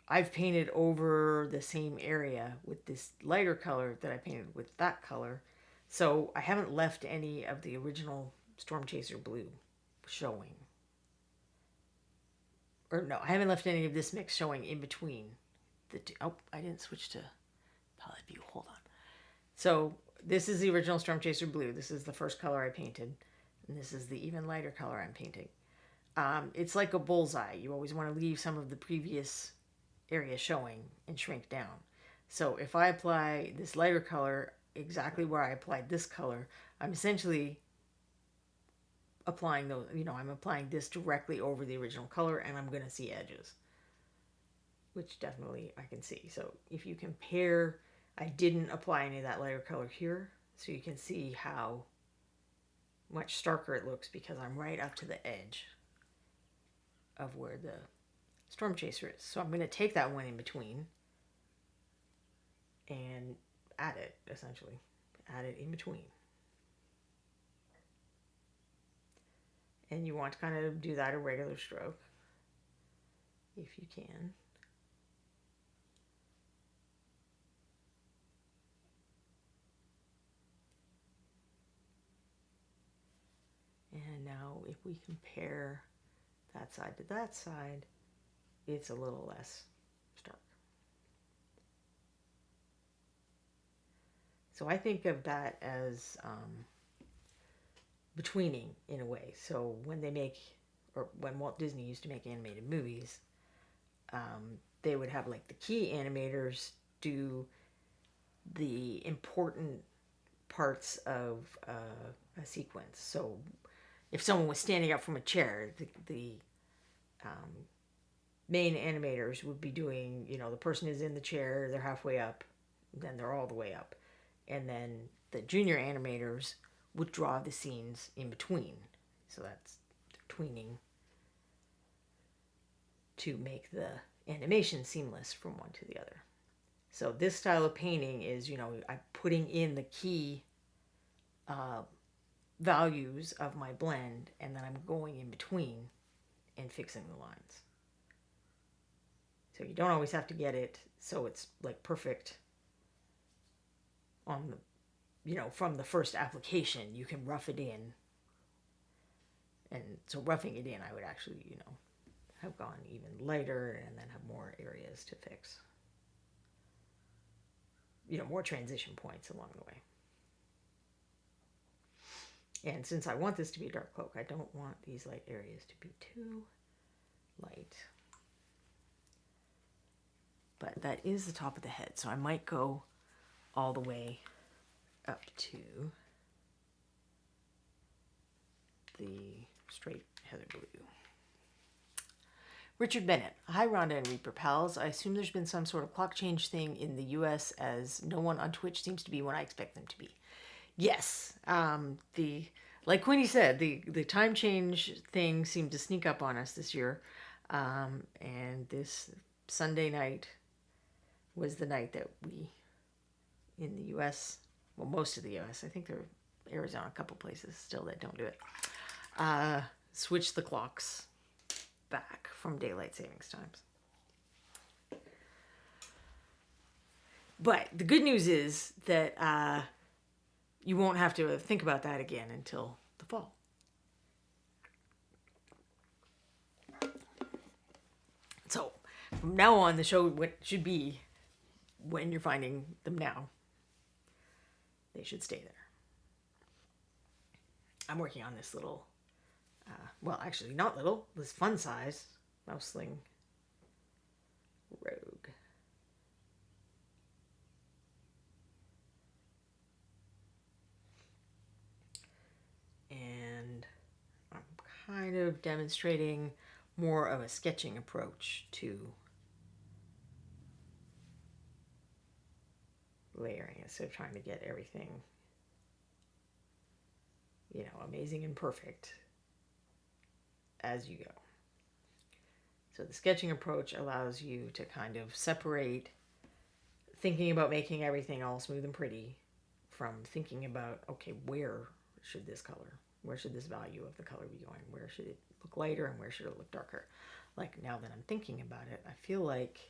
I've painted over the same area with this lighter color that I painted with that color. So I haven't left any of the original Storm Chaser blue showing. Or no, I haven't left any of this mix showing in between the two. Oh, I didn't switch to palette view. Hold on. So this is the original Storm Chaser blue. This is the first color I painted. And this is the even lighter color I'm painting. It's like a bullseye. You always want to leave some of the previous area showing and shrink down. So if I apply this lighter color exactly where I applied this color, I'm essentially applying those, I'm applying this directly over the original color, and I'm going to see edges, which definitely I can see. So if you compare, I didn't apply any of that lighter color here, so you can see how much starker it looks because I'm right up to the edge of where the Storm Chaser is. So I'm going to take that one in between and add it, essentially. Add it in between. And you want to kind of do that a regular stroke, if you can. And now if we compare that side to that side, it's a little less stark. So I think of that as betweening in a way. So when they make, or when Walt Disney used to make animated movies, they would have like the key animators do the important parts of a sequence. So if someone was standing up from a chair, the main animators would be doing, the person is in the chair, they're halfway up, then they're all the way up. And then the junior animators would draw the scenes in between. So that's tweening to make the animation seamless from one to the other. So this style of painting is, I'm putting in the key values of my blend, and then I'm going in between and fixing the lines. So you don't always have to get it so it's like perfect on the, from the first application. You can rough it in. And so roughing it in, I would actually, have gone even lighter and then have more areas to fix. More transition points along the way. And since I want this to be a dark cloak, I don't want these light areas to be too light. But that is the top of the head, so I might go all the way up to the straight heather blue. Richard Bennett. Hi, Rhonda and Reaper Pals. I assume there's been some sort of clock change thing in the U.S. as no one on Twitch seems to be when I expect them to be. Yes. Like Queenie said, the time change thing seemed to sneak up on us this year. And this Sunday night was the night that we, in the U.S., well, most of the U.S., I think there are Arizona, a couple places still that don't do it, switched the clocks back from daylight savings times. But the good news is that you won't have to think about that again until the fall. So from now on, the show should be when you're finding them now. They should stay there. I'm working on this little, well, actually not little, this fun size mousling rogue. And I'm kind of demonstrating more of a sketching approach to layering instead of trying to get everything, amazing and perfect as you go. So the sketching approach allows you to kind of separate thinking about making everything all smooth and pretty from thinking about, okay, where should this value of the color be going? Where should it look lighter and where should it look darker? Like now that I'm thinking about it, I feel like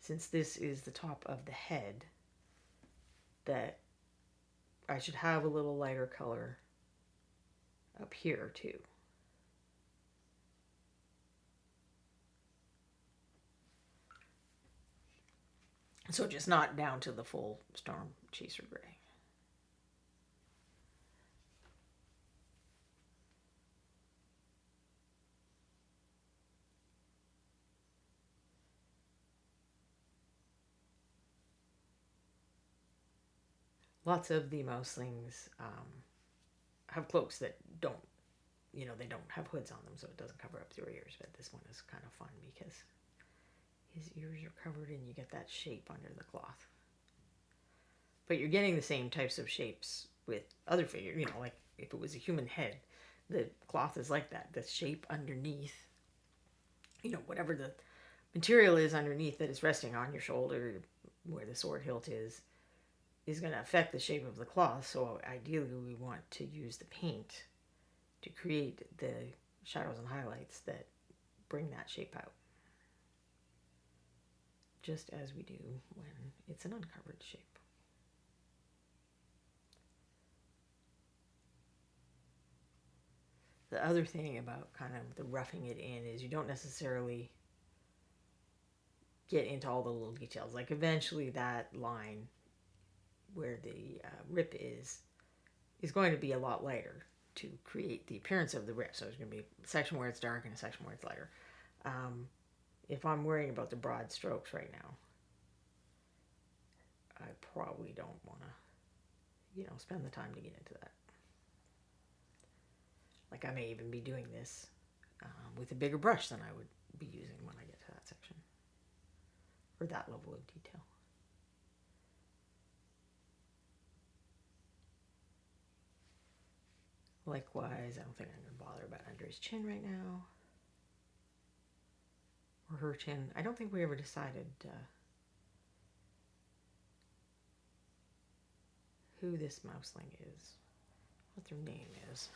since this is the top of the head, that I should have a little lighter color up here too. So just not down to the full Storm Chaser gray. Lots of the mouselings have cloaks that don't, they don't have hoods on them, so it doesn't cover up their ears. But this one is kind of fun because his ears are covered and you get that shape under the cloth. But you're getting the same types of shapes with other figures, like if it was a human head, the cloth is like that. The shape underneath, whatever the material is underneath that is resting on your shoulder, where the sword hilt is going to affect the shape of the cloth. So ideally we want to use the paint to create the shadows and highlights that bring that shape out. Just as we do when it's an uncovered shape. The other thing about kind of the roughing it in is you don't necessarily get into all the little details. Like eventually that line where the rip is going to be a lot lighter to create the appearance of the rip. So there's going to be a section where it's dark and a section where it's lighter. If I'm worrying about the broad strokes right now, I probably don't want to, spend the time to get into that. Like I may even be doing this with a bigger brush than I would be using when I get to that section. Or that level of detail. Likewise, I don't think I'm going to bother about under his chin right now. Or her chin. I don't think we ever decided who this mouseling is. What their name is.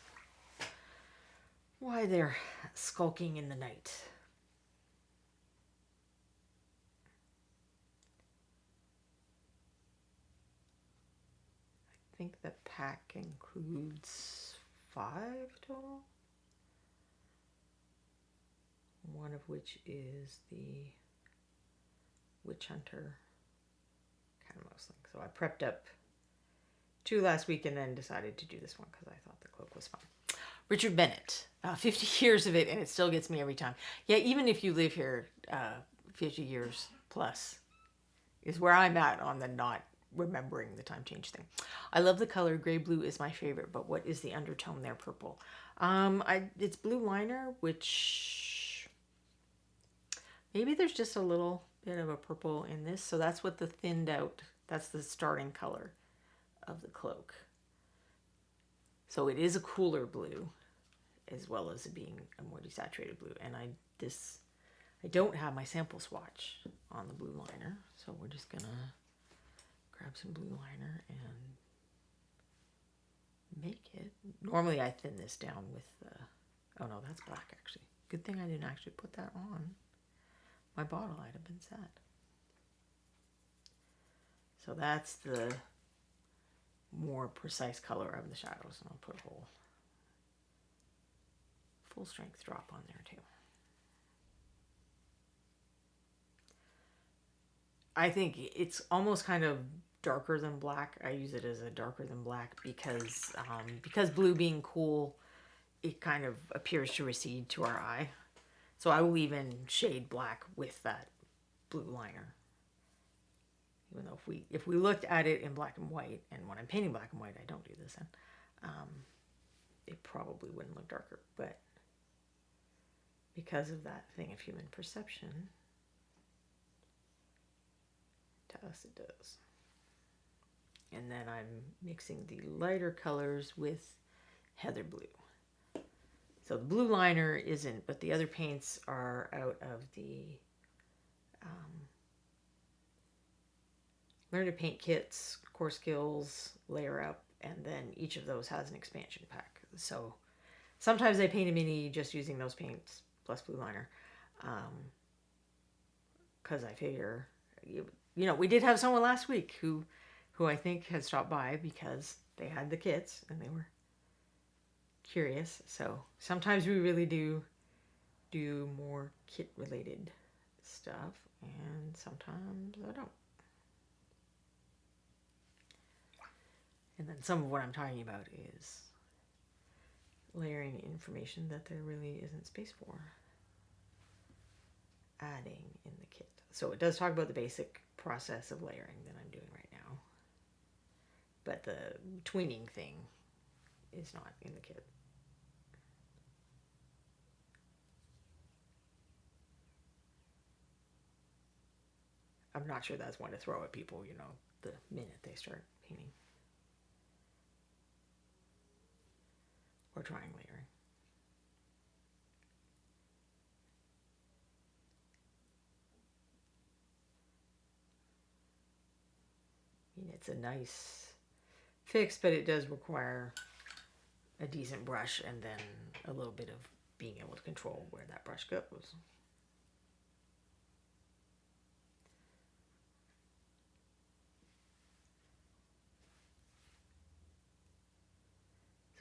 Why they're skulking in the night. think the pack includes 5 total. One of which is the Witch Hunter kind of mostly. So I prepped up 2 last week and then decided to do this one because I thought the cloak was fun. Richard Bennett, 50 years of it, and it still gets me every time. Yeah, even if you live here 50 years plus, is where I'm at on the not remembering the time change thing. I love the color. Gray blue is my favorite, but what is the undertone there? Purple. It's blue liner, which maybe there's just a little bit of a purple in this, so that's what the thinned out. That's the starting color of the cloak. So it is a cooler blue, as well as it being a more desaturated blue. And I don't have my sample swatch on the blue liner, so we're just gonna grab some blue liner and make it. Normally I thin this down with oh no, that's black actually. Good thing I didn't actually put that on. My bottle might have been set. So that's the more precise color of the shadows, and I'll put a whole full strength drop on there too. I think it's almost kind of darker than black. I use it as a darker than black because blue being cool, it kind of appears to recede to our eye. So I will even shade black with that blue liner. Even though if we looked at it in black and white, and when I'm painting black and white, I don't do this in, it probably wouldn't look darker. But because of that thing of human perception, to us it does. And then I'm mixing the lighter colors with heather blue. So the blue liner isn't, but the other paints are out of the Learn to Paint kits, Core Skills, Layer Up, and then each of those has an expansion pack. So sometimes I paint a mini just using those paints plus blue liner, because I figure, we did have someone last week who I think had stopped by because they had the kits and they were curious. So sometimes we really do more kit related stuff, and sometimes I don't. And then some of what I'm talking about is layering information that there really isn't space for, adding in the kit. So it does talk about the basic process of layering that I'm doing right now, but the tweening thing is not in the kit. I'm not sure that's one to throw at people, the minute they start painting or trying layering. It's a nice fix, but it does require a decent brush and then a little bit of being able to control where that brush goes.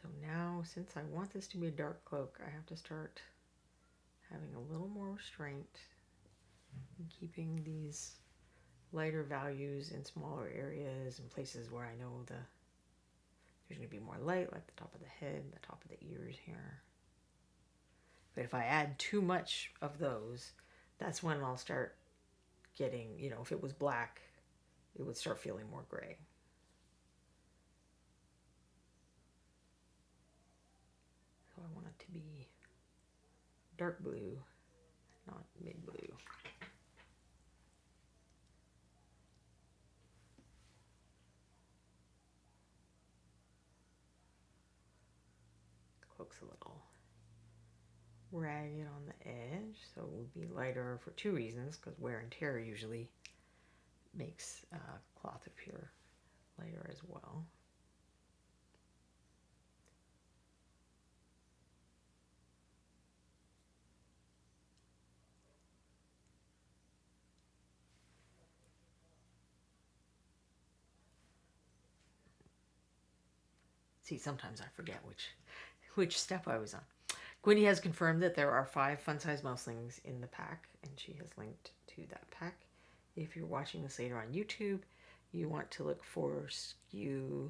So now, since I want this to be a dark cloak, I have to start having a little more restraint and keeping these lighter values in smaller areas and places where I know there's going to be more light, like the top of the head, the top of the ears here. But if I add too much of those, that's when I'll start getting, if it was black, it would start feeling more gray. So I want it to be dark blue, not mid blue. Cloak's a little ragged on the edge, so it would be lighter for 2 reasons, because wear and tear usually makes cloth appear lighter as well. See, sometimes I forget which step I was on. Gwynny has confirmed that there are 5 fun-size mouselings in the pack, and she has linked to that pack. If you're watching this later on YouTube, you want to look for SKU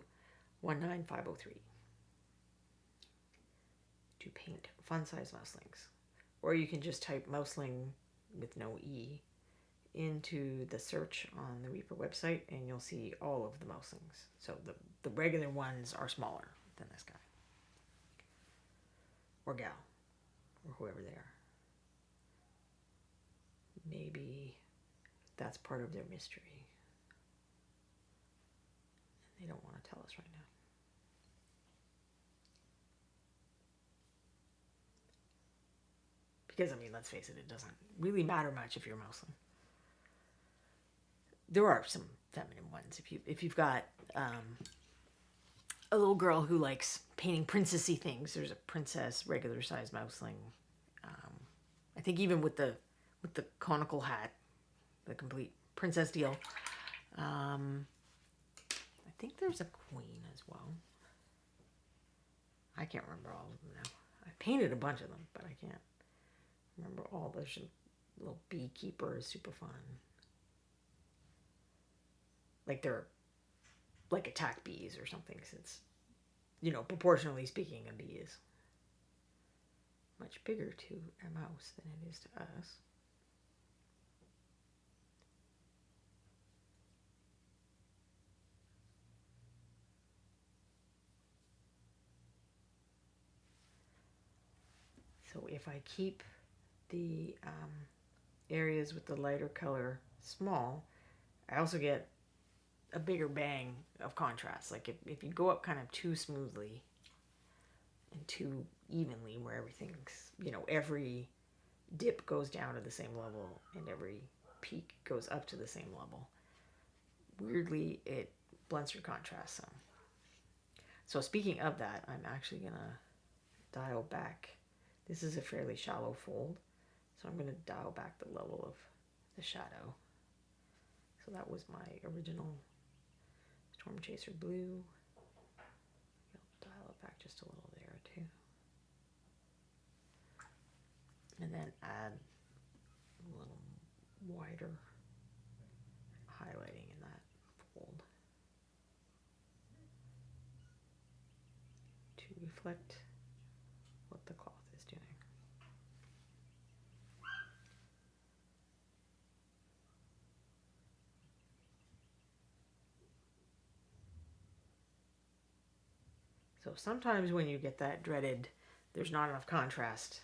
19503 to paint fun-size mouselings. Or you can just type mouseling with no E into the search on the Reaper website, and you'll see all of the mouselings. So the regular ones are smaller than this guy. Or gal. Or whoever they are. Maybe that's part of their mystery. They don't want to tell us right now. Because, I mean, let's face it doesn't really matter much if you're mouseling. There are some feminine ones. If you've got a little girl who likes painting princessy things, there's a princess regular size mouseling. I think even with the conical hat, the complete princess deal. I think there's a queen as well. I can't remember all of them now. I painted a bunch of them, but I can't remember all. There's a little beekeeper is super fun. Like they're like attack bees or something. So it's, proportionally speaking, a bee is much bigger to a mouse than it is to us. So if I keep the areas with the lighter color small, I also get a bigger bang of contrast. Like if you go up kind of too smoothly and too evenly, where everything's, every dip goes down to the same level and every peak goes up to the same level, weirdly it blunts your contrast some. So speaking of that, I'm actually gonna dial back. This is a fairly shallow fold, so I'm gonna dial back the level of the shadow. So that was my original Storm Chaser Blue. I'll dial it back just a little there too. And then add a little wider highlighting in that fold to reflect what the cloth is doing. So sometimes when you get that dreaded, there's not enough contrast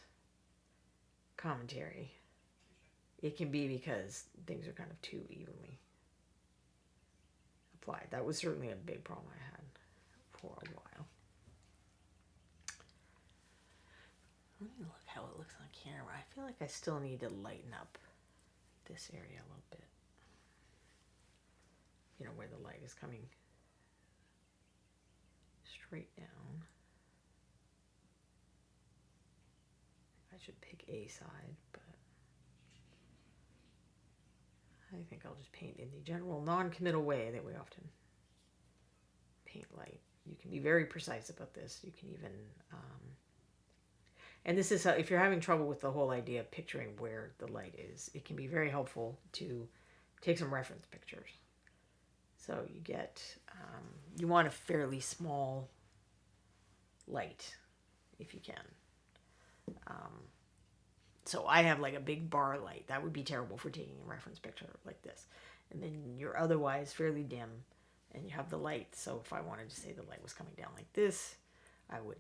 commentary, it can be because things are kind of too evenly applied. That was certainly a big problem I had for a while. Let me look how it looks on camera. I feel like I still need to lighten up this area a little bit. Where the light is coming straight down. I should pick a side, but I think I'll just paint in the general non-committal way that we often paint light. You can be very precise about this. You can even, and this is how, if you're having trouble with the whole idea of picturing where the light is, it can be very helpful to take some reference pictures. So you get, you want a fairly small light if you can. So I have like a big bar light. That would be terrible for taking a reference picture like this. And then you're otherwise fairly dim and you have the light. So if I wanted to say the light was coming down like this, I would,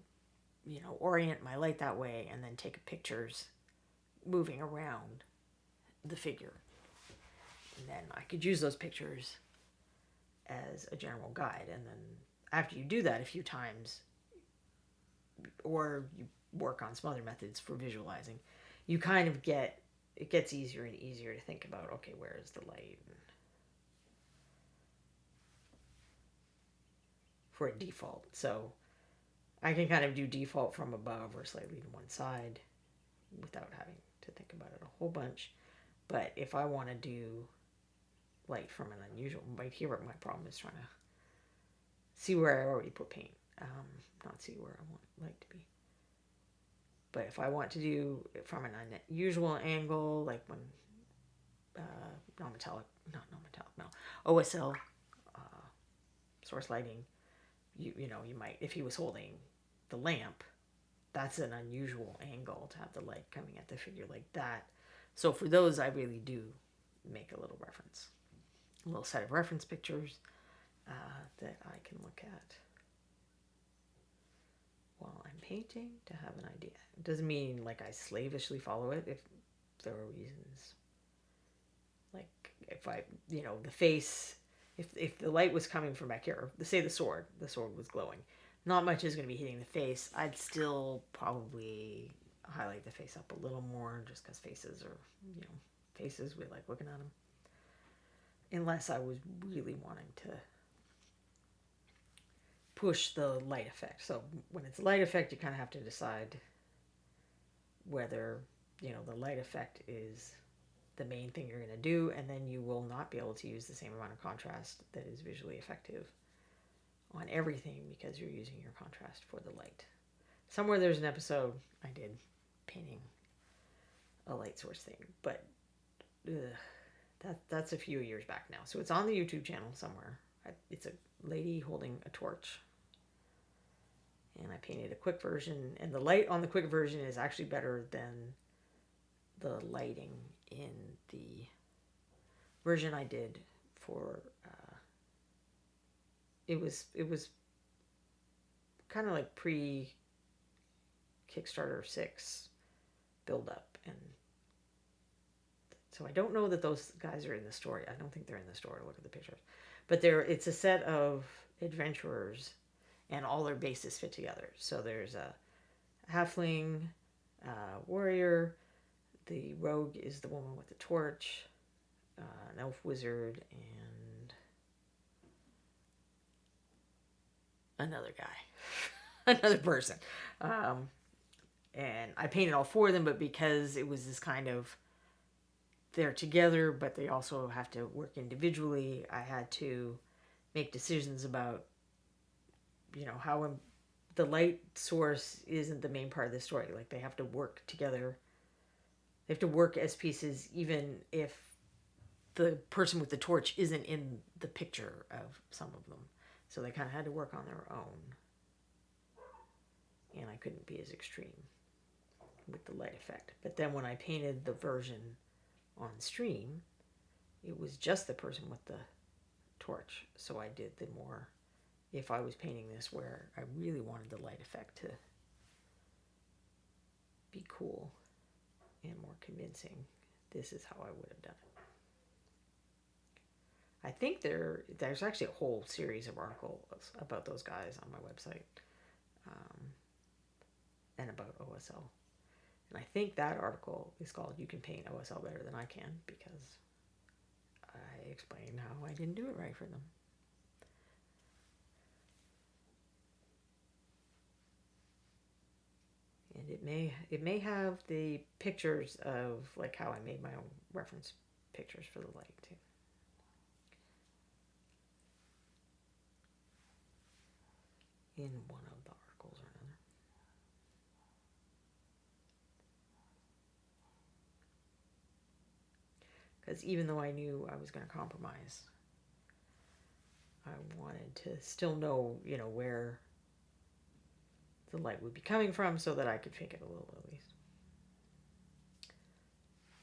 orient my light that way and then take pictures moving around the figure. And then I could use those pictures as a general guide. And then after you do that a few times, or you work on some other methods for visualizing, you kind of it gets easier and easier to think about, okay, where is the light? For a default. So I can kind of do default from above or slightly to one side without having to think about it a whole bunch. But if I want to do light from an unusual, right here, my problem is trying to see where I already put paint. not see where I want light to be. But if I want to do it from an unusual angle, like when OSL source lighting, you might, if he was holding the lamp, that's an unusual angle to have the light coming at the figure like that. So for those, I really do make a little reference, a little set of reference pictures that I can look at while I'm painting to have an idea. It doesn't mean like I slavishly follow it if there are reasons. Like if I, the face, if the light was coming from back here, or say the sword was glowing, not much is going to be hitting the face. I'd still probably highlight the face up a little more just because faces are, faces, we like looking at them. Unless I was really wanting to push the light effect. So when it's light effect, you kind of have to decide whether, the light effect is the main thing you're going to do, and then you will not be able to use the same amount of contrast that is visually effective on everything because you're using your contrast for the light. Somewhere there's an episode I did painting a light source thing, but that's a few years back now. So it's on the YouTube channel somewhere. It's a lady holding a torch. And I painted a quick version, and the light on the quick version is actually better than the lighting in the version I did for it was kind of like pre Kickstarter 6 build up, and so I don't know that those guys are in the story. I don't think they're in the story. Look at the pictures, but it's a set of adventurers and all their bases fit together. So there's a halfling, warrior, the rogue is the woman with the torch, an elf wizard, and another guy, another person. And I painted all four of them, but because it was this kind of, they're together, but they also have to work individually, I had to make decisions about, how the light source isn't the main part of the story. Like, they have to work together. They have to work as pieces, even if the person with the torch isn't in the picture of some of them. So they kind of had to work on their own. And I couldn't be as extreme with the light effect. But then when I painted the version on stream, it was just the person with the torch. So I did the more, if I was painting this where I really wanted the light effect to be cool and more convincing, this is how I would have done it. I think there's actually a whole series of articles about those guys on my website, and about OSL. And I think that article is called "You Can Paint OSL Better Than I Can," because I explain how I didn't do it right for them. And it may have the pictures of like how I made my own reference pictures for the light too. In one of the articles or another. Because even though I knew I was going to compromise, I wanted to still know, where the light would be coming from so that I could fake it a little at least.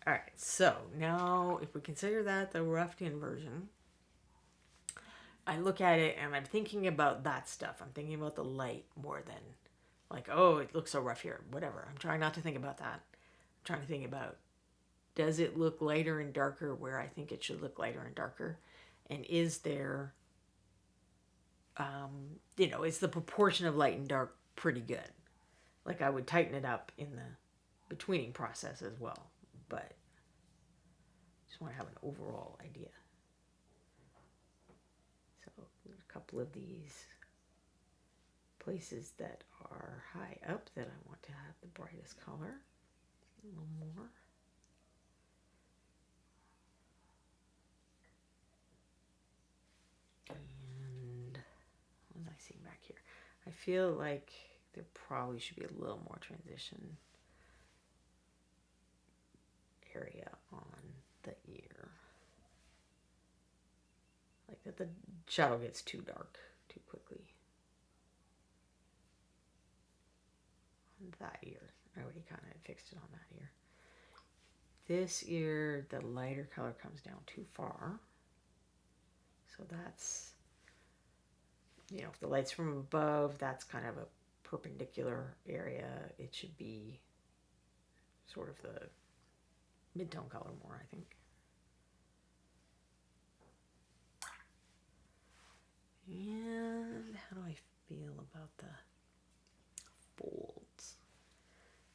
Alright, so now if we consider that the roughed-in version, I look at it and I'm thinking about that stuff. I'm thinking about the light more than like, oh, it looks so rough here. Whatever. I'm trying not to think about that. I'm trying to think about, does it look lighter and darker where I think it should look lighter and darker? And is there, is the proportion of light and dark pretty good? Like, I would tighten it up in the betweening process as well. But I just want to have an overall idea. So there's a couple of these places that are high up that I want to have the brightest color. A little more. And what was I seeing back here? I feel like there probably should be a little more transition area on the ear. Like that the shadow gets too dark too quickly. On that ear. I already kind of fixed it on that ear. This ear, the lighter color comes down too far. So that's, you know, if the light's from above, that's kind of a perpendicular area. It should be sort of the mid-tone color more, I think. And how do I feel about the folds?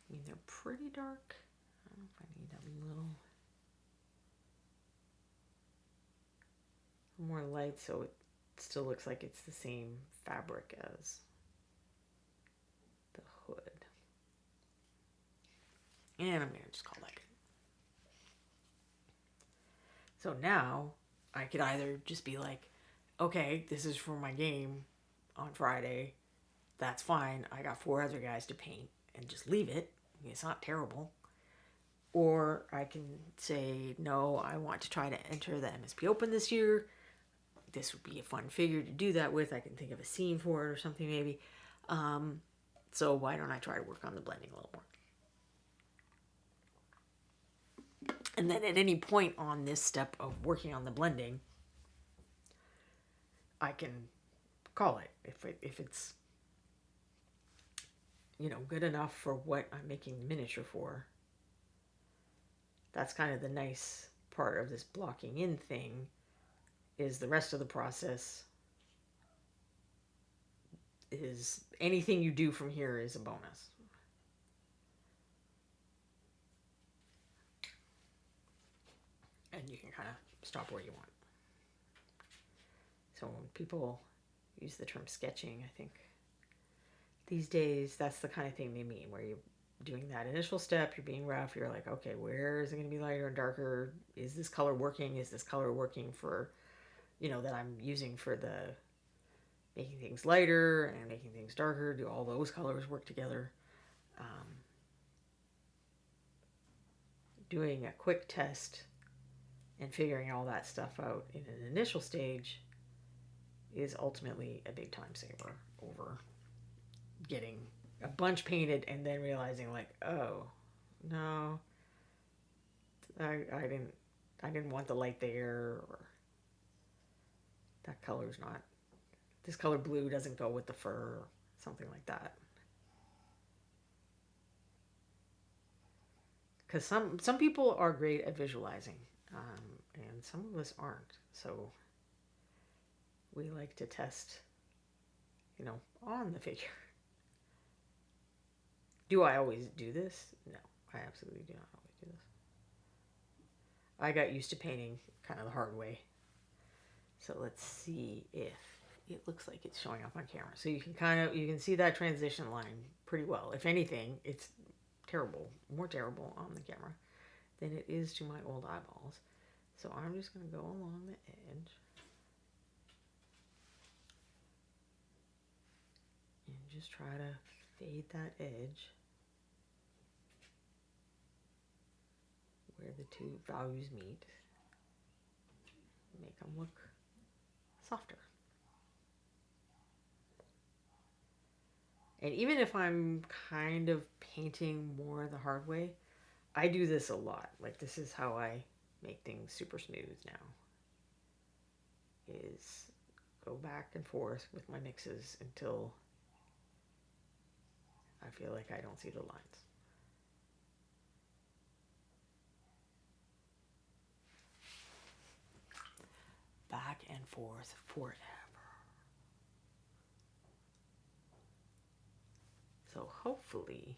I mean, they're pretty dark. I don't know if I need a little more light so it still looks like it's the same fabric as the hood. And I'm going to just call that good. So now I could either just be like, okay, this is for my game on Friday. That's fine. I got 4 other guys to paint and just leave it. It's not terrible. Or I can say, no, I want to try to enter the MSP Open this year. This would be a fun figure to do that with. I can think of a scene for it or something maybe. So why don't I try to work on the blending a little more? And then at any point on this step of working on the blending, I can call it if it's, you know, good enough for what I'm making the miniature for. That's kind of the nice part of this blocking in thing, is the rest of the process is anything you do from here is a bonus. And you can kind of stop where you want. So when people use the term sketching, I think these days that's the kind of thing they mean, where you're doing that initial step, you're being rough, you're like, okay, where is it going to be lighter and darker? Is this color working? Is this color working for, you know, that I'm using for the making things lighter and making things darker? Do all those colors work together? Doing a quick test and figuring all that stuff out in an initial stage is ultimately a big time saver over getting a bunch painted and then realizing like, oh no, I didn't want the light there, or that color's not, this color blue doesn't go with the fur, or something like that. Because some people are great at visualizing, and some of us aren't. So we like to test, you know, on the figure. Do I always do this? No, I absolutely do not always do this. I got used to painting kind of the hard way. So let's see if it looks like it's showing up on camera. So you can see that transition line pretty well. If anything, it's more terrible on the camera than it is to my old eyeballs. So I'm just going to go along the edge and just try to fade that edge where the two values meet. Make them look softer. And even if I'm kind of painting more the hard way, I do this a lot. Like, this is how I make things super smooth now, is go back and forth with my mixes until I feel like I don't see the lines. Back and forth forever. So hopefully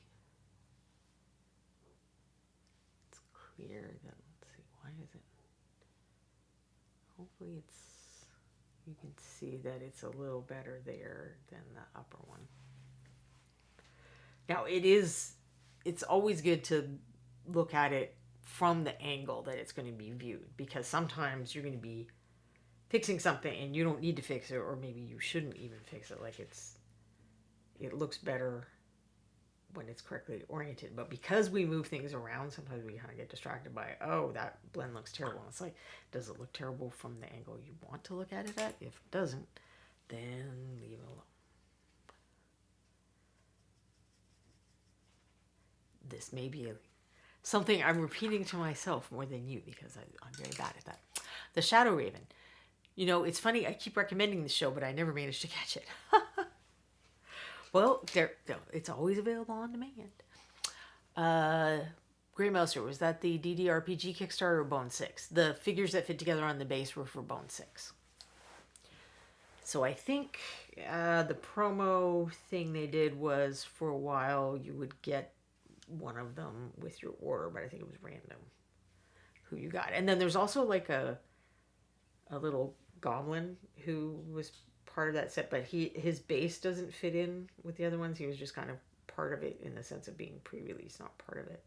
it's clear that, let's see, why is it? Hopefully you can see that it's a little better there than the upper one. Now it's always good to look at it from the angle that it's going to be viewed, because sometimes you're going to be fixing something and you don't need to fix it, or maybe you shouldn't even fix it. Like, it's it looks better when it's correctly oriented. But because we move things around, sometimes we kind of get distracted by, oh, that blend looks terrible. And it's like, does it look terrible from the angle you want to look at it at? If it doesn't, then leave it alone. This may be something I'm repeating to myself more than you, because I'm very bad at that. The Shadow Raven. You know, it's funny, I keep recommending the show, but I never managed to catch it. Well, it's always available on demand. Grey Mouser, was that the DDRPG Kickstarter or Bone 6? The figures that fit together on the base were for Bone 6. So I think the promo thing they did was, for a while, you would get one of them with your order, but I think it was random who you got. And then there's also like a little goblin who was part of that set, but his base doesn't fit in with the other ones. He was just kind of part of it in the sense of being pre-release, not part of it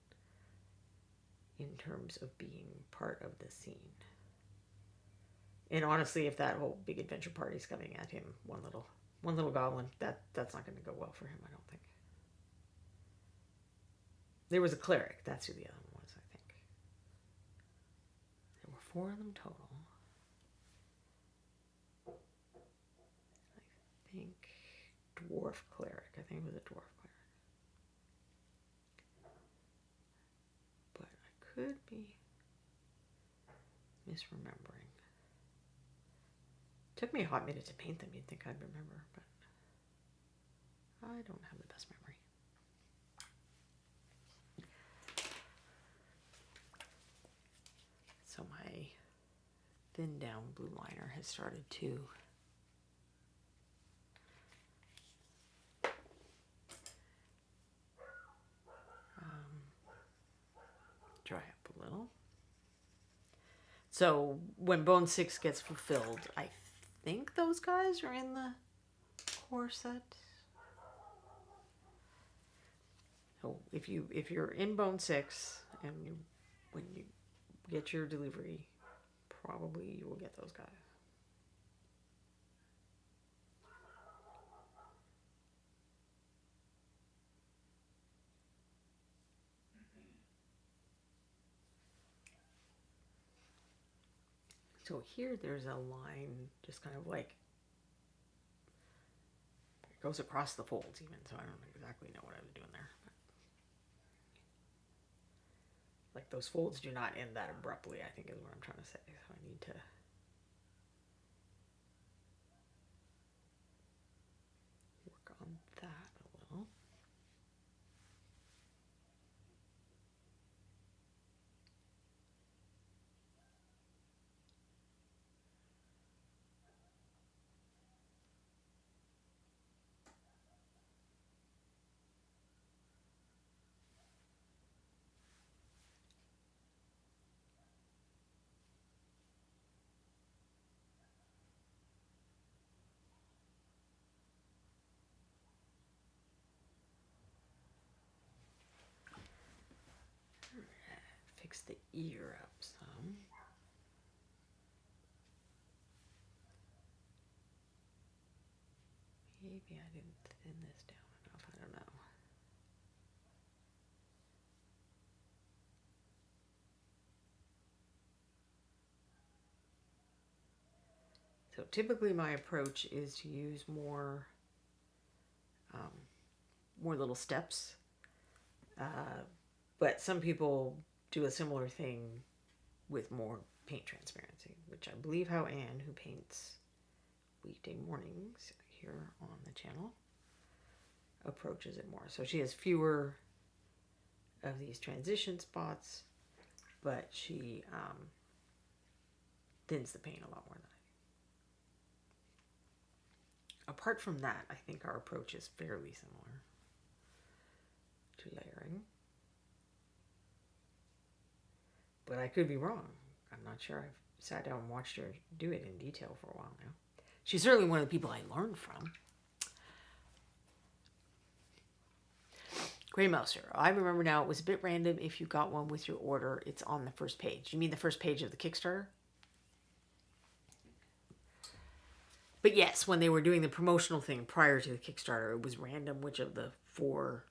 in terms of being part of the scene. And honestly, if that whole big adventure party's coming at him, one little goblin, that's not going to go well for him, I don't think. There was a cleric. That's who the other one was, I think. There were 4 of them total. I think dwarf cleric. I think it was a dwarf cleric. But I could be misremembering. Took me a hot minute to paint them. You'd think I'd remember, but I don't have the best memory. So my thin down blue liner has started to dry up a little. So when Bone 6 gets fulfilled, I think those guys are in the core set. So if you're in Bone 6 and when you get your delivery, probably you will get those guys. So here there's a line just kind of like, it goes across the folds even, so I don't exactly know what I was doing there. But like those folds do not end that abruptly, I think is what I'm trying to say. So I need to work on that a little. Fix the ear up some. Maybe I didn't thin this down enough, I don't know. So typically my approach is to use more little steps, but some people do a similar thing with more paint transparency, which I believe how Anne, who paints weekday mornings here on the channel, approaches it more. So she has fewer of these transition spots, but she thins the paint a lot more than I do. Apart from that, I think our approach is fairly similar to layering. But I could be wrong. I'm not sure. I've sat down and watched her do it in detail for a while now. She's certainly one of the people I learned from. Grey Mouser. I remember now, it was a bit random if you got one with your order. It's on the first page. You mean the first page of the Kickstarter? But yes, when they were doing the promotional thing prior to the Kickstarter, it was random which of the 4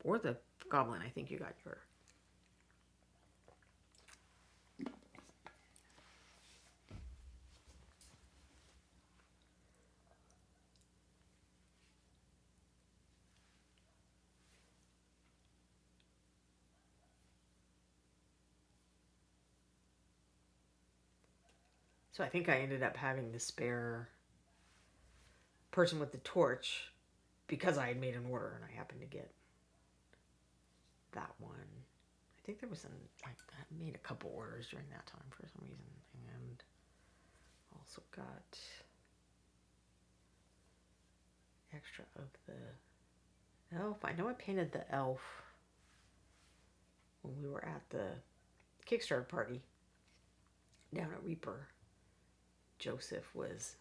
or the Goblin, I think you got your. So I think I ended up having the spare person with the torch because I had made an order and I happened to get that one. I think there was I made a couple orders during that time for some reason, and also got extra of the elf. I know I painted the elf when we were at the Kickstarter party down at Reaper. Joseph was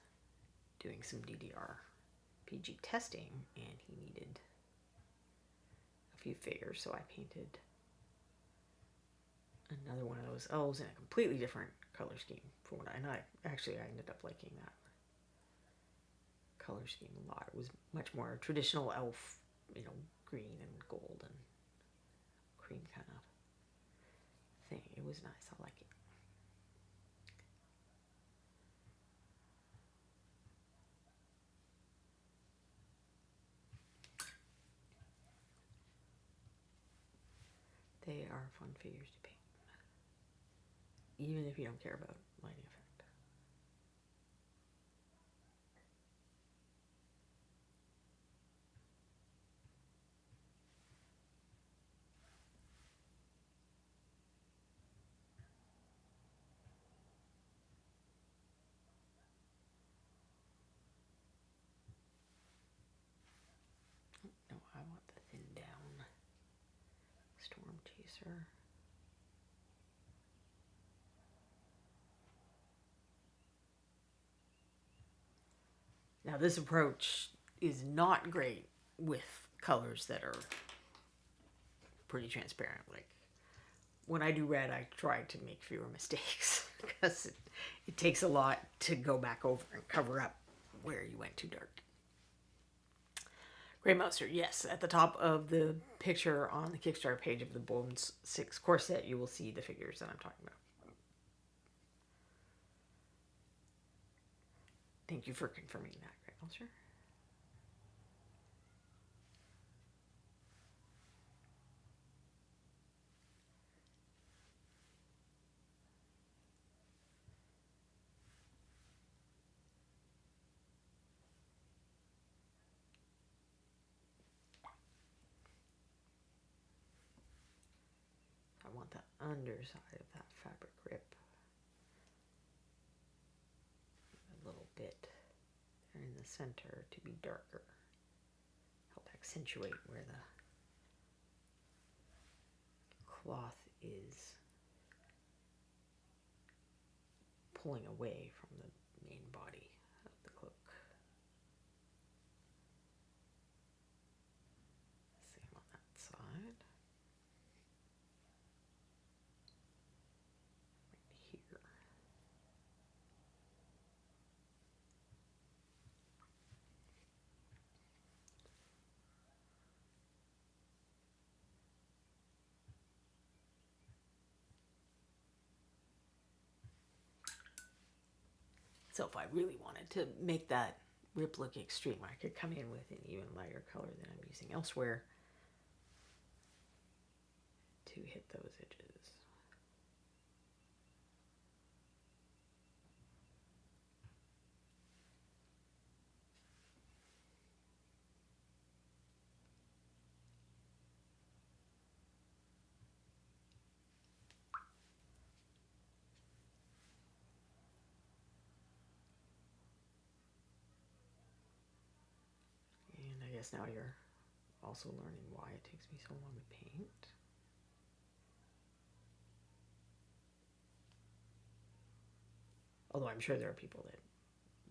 doing some DDR PG testing and he needed a few figures, so I painted another one of those elves in a completely different color scheme for what I ended up liking that color scheme a lot. It was much more traditional elf, green and gold and cream kind of thing. It was nice. I like it. They are fun figures to paint, even if you don't care about lighting effect. No, I want the thin down Storm Chaser. Now this approach is not great with colors that are pretty transparent. Like when I do red, I try to make fewer mistakes because it takes a lot to go back over and cover up where you went too dark. Grey Mouser, yes. At the top of the picture on the Kickstarter page of the Bones 6 core set, you will see the figures that I'm talking about. Thank you for confirming that, Grey Mouser. I want the underside of that fabric rip a little bit there in the center to be darker. Help accentuate where the cloth is pulling away from the main body of the cloak. Same on that side. Right here. So if I really wanted to make that rip look extreme, I could come in with an even lighter color than I'm using elsewhere to hit those edges. And I guess now you're also learning why it takes me so long to paint. Although I'm sure there are people that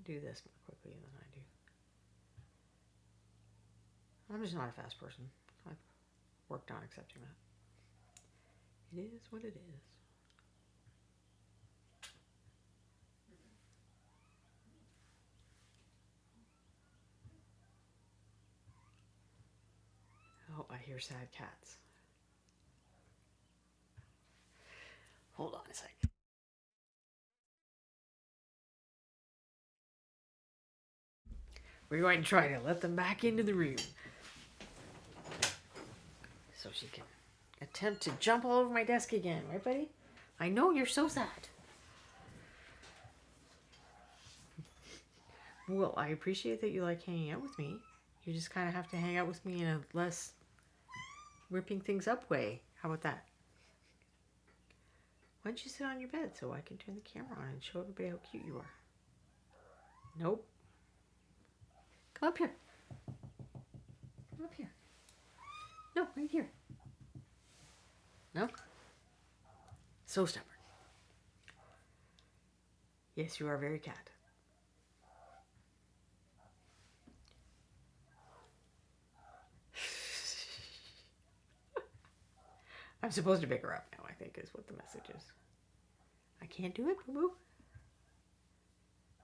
do this more quickly than I do. I'm just not a fast person. I've worked on accepting that. It is what it is. hear sad cats. Hold on a sec. We're going to try to let them back into the room so she can attempt to jump all over my desk again. Right, buddy? I know you're so sad. Well, I appreciate that you like hanging out with me. You just kind of have to hang out with me in a less ripping things up way. How about that? Why don't you sit on your bed so I can turn the camera on and show everybody how cute you are? Nope. Come up here. Come up here. No, right here. No? So stubborn. Yes, you are very cat. I'm supposed to pick her up now, I think, is what the message is. I can't do it, boo-boo.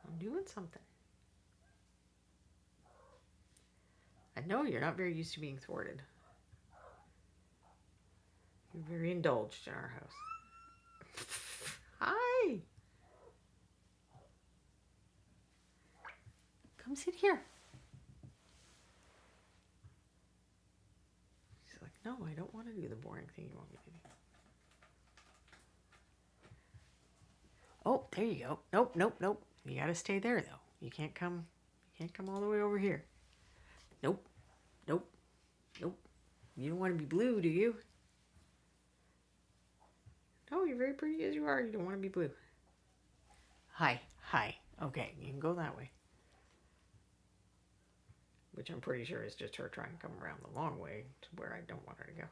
I'm doing something. I know you're not very used to being thwarted. You're very indulged in our house. Hi. Come sit here. She's like, no, I don't want to do the boring thing you want me to do. Oh, there you go. Nope, nope, nope. You gotta stay there though. You can't come all the way over here. Nope. Nope. Nope. You don't want to be blue, do you? No, you're very pretty as you are. You don't want to be blue. Hi. Hi. Okay, you can go that way. Which I'm pretty sure is just her trying to come around the long way to where I don't want her to go.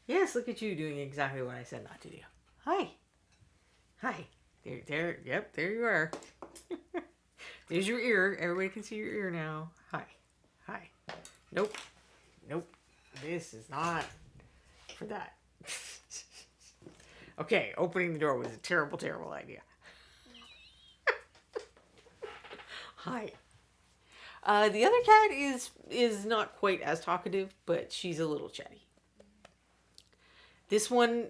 Yes, look at you doing exactly what I said not to do. Hi. Hi. There, yep, there you are. There's your ear. Everybody can see your ear now. Hi. Hi. Nope. Nope. This is not for that. Okay, opening the door was a terrible, terrible idea. Hi. The other cat is not quite as talkative, but she's a little chatty. This one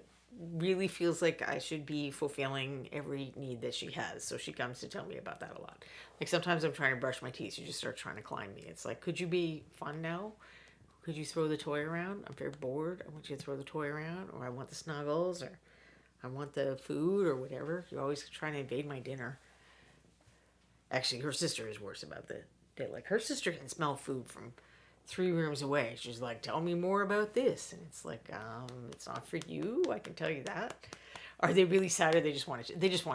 really feels like I should be fulfilling every need that she has, so she comes to tell me about that a lot. Like sometimes I'm trying to brush my teeth, she just starts trying to climb me. It's like, could you be fun now? Could you throw the toy around? I'm very bored. I want you to throw the toy around, or I want the snuggles, or I want the food, or whatever. You're always trying to invade my dinner. Actually, her sister is worse about that. Like, her sister can smell food from 3 rooms away. She's like, tell me more about this. And it's like, it's not for you. I can tell you that. Are they really sad, or they just want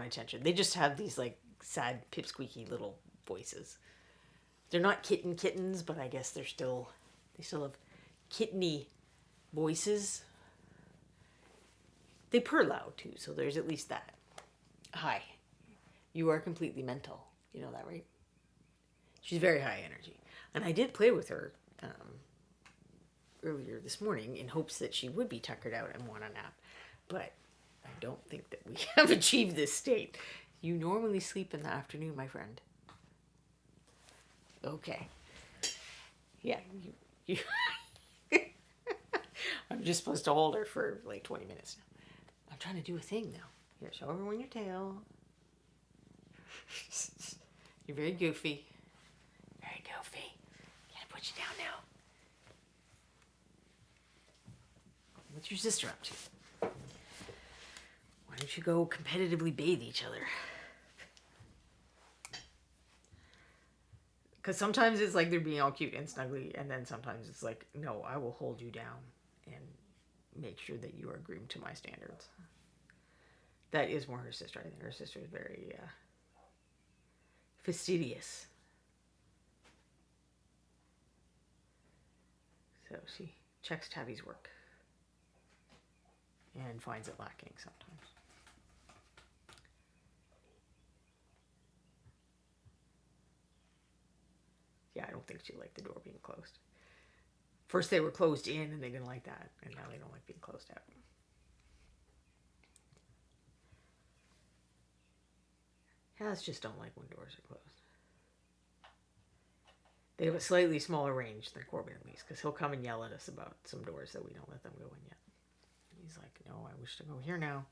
attention? They just have these like sad pipsqueaky little voices. They're not kittens, but I guess they still have kitteny voices. They purr loud too, so there's at least that. Hi. You are completely mental. You know that, right? She's very high energy. And I did play with her earlier this morning in hopes that she would be tuckered out and want a nap. But I don't think that we have achieved this state. You normally sleep in the afternoon, my friend. Okay. Yeah, you I'm just supposed to hold her for like 20 minutes now. I'm trying to do a thing now. Here, show everyone your tail. You're very goofy. Very goofy. Can I put you down now? What's your sister up to? Why don't you go competitively bathe each other? Because sometimes it's like they're being all cute and snuggly, and then sometimes it's like, no, I will hold you down and make sure that you are groomed to my standards. That is more her sister. I think her sister is very fastidious. So she checks Tabby's work and finds it lacking sometimes. Yeah, I don't think she liked the door being closed. First they were closed in and they didn't like that, and now they don't like being closed out. Cats just don't like when doors are closed. They have a slightly smaller range than Corbin, at least, because he'll come and yell at us about some doors that we don't let them go in yet. He's like, no, I wish to go here now.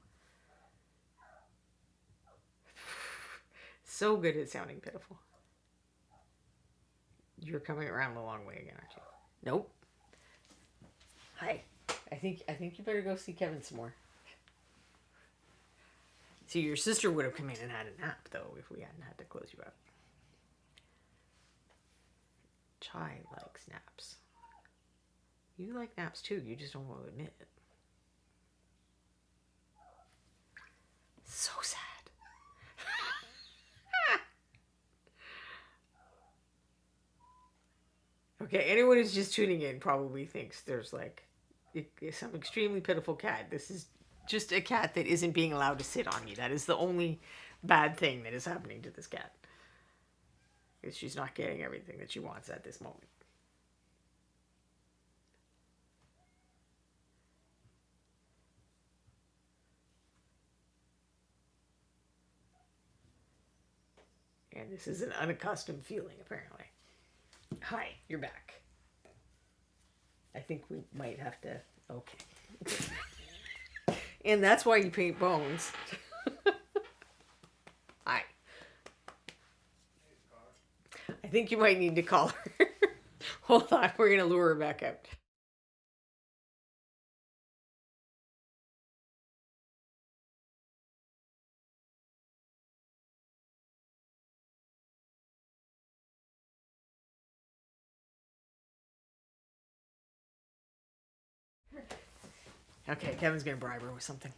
So good at sounding pitiful. You're coming around the long way again, aren't you? Nope. Hi. I think you better go see Kevin some more. See, your sister would have come in and had a nap, though, if we hadn't had to close you out. Chai likes naps. You like naps, too. You just don't want to admit it. So sad. Okay, anyone who's just tuning in probably thinks there's like some extremely pitiful cat. This is just a cat that isn't being allowed to sit on me. That is the only bad thing that is happening to this cat. Is she's not getting everything that she wants at this moment. And this is an unaccustomed feeling, apparently. Hi, you're back. I think we might have to... Okay. And that's why you paint bones. Hi. I think you might need to call her. Hold on, we're going to lure her back out. Okay, Kevin's going to bribe her with something.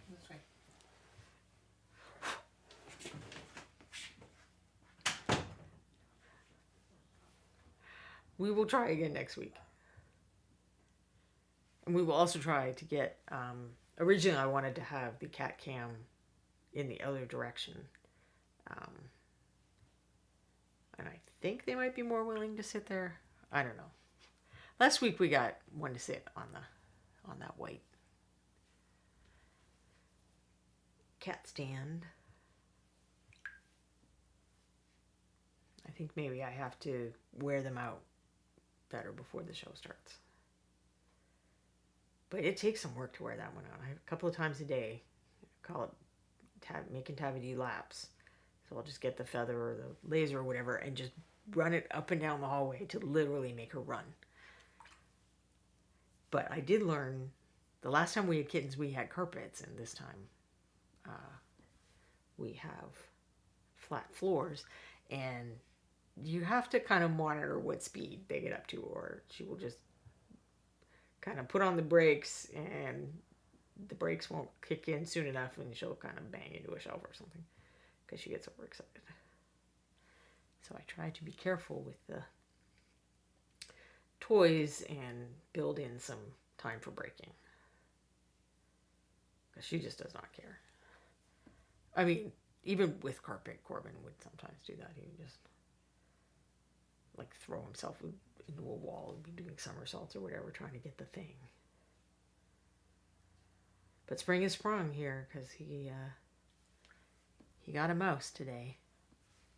This way. We will try again next week. And we will also try to get... originally, I wanted to have the cat cam in the other direction. And I think they might be more willing to sit there. I don't know. Last week we got one to sit on that white cat stand. I think maybe I have to wear them out better before the show starts. But it takes some work to wear that one out. I have a couple of times a day. I call it making Tabby D laps. So I'll just get the feather or the laser or whatever and just run it up and down the hallway to literally make her run. But I did learn, the last time we had kittens, we had carpets, and this time we have flat floors, and you have to kind of monitor what speed they get up to, or she will just kind of put on the brakes, and the brakes won't kick in soon enough, and she'll kind of bang into a shelf or something, because she gets overexcited. So I try to be careful with the toys and build in some time for breaking, because she just does not care. I mean, even with carpet, Corbin would sometimes do that. He would just like throw himself into a wall and be doing somersaults or whatever, trying to get the thing. But spring is sprung here, because he got a mouse today.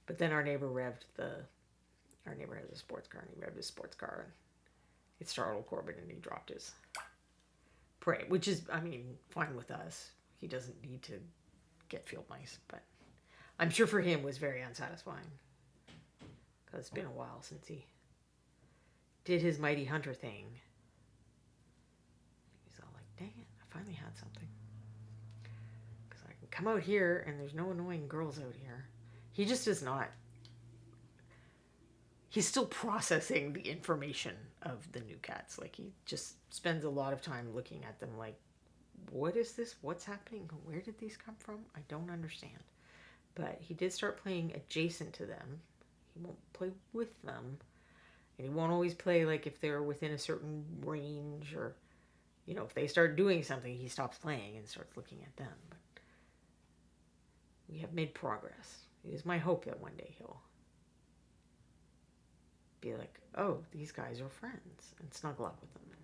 But then our neighbor has a sports car, and he revved his sports car, and it startled Corbin, and he dropped his prey, which is, I mean, fine with us. He doesn't need to get field mice, but I'm sure for him it was very unsatisfying, because it's been a while since he did his Mighty Hunter thing. He's all like, dang it, I finally had something. Because I can come out here, and there's no annoying girls out here. He just is not. He's still processing the information of the new cats. Like, he just spends a lot of time looking at them like, what is this? What's happening? Where did these come from? I don't understand. But he did start playing adjacent to them. He won't play with them. And he won't always play like if they're within a certain range, or, you know, if they start doing something, he stops playing and starts looking at them. But we have made progress. It is my hope that one day he'll be like, oh, these guys are friends, and snuggle up with them and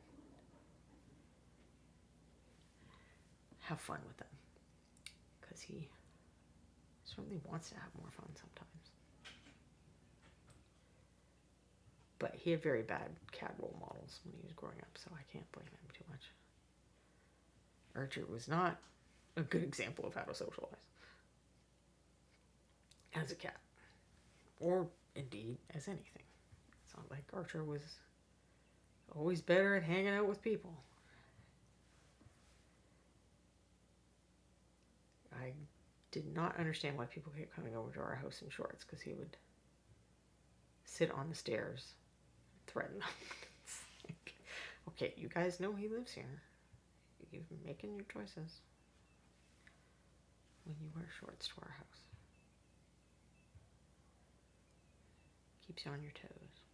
have fun with them, because he certainly wants to have more fun sometimes. But he had very bad cat role models when he was growing up, so I can't blame him too much. Archer was not a good example of how to socialize as a cat, or indeed as anything. It's not like Archer was always better at hanging out with people. I did not understand why people kept coming over to our house in shorts, because he would sit on the stairs and threaten them. Like, okay, you guys know he lives here. You're making your choices when you wear shorts to our house. Keeps you on your toes.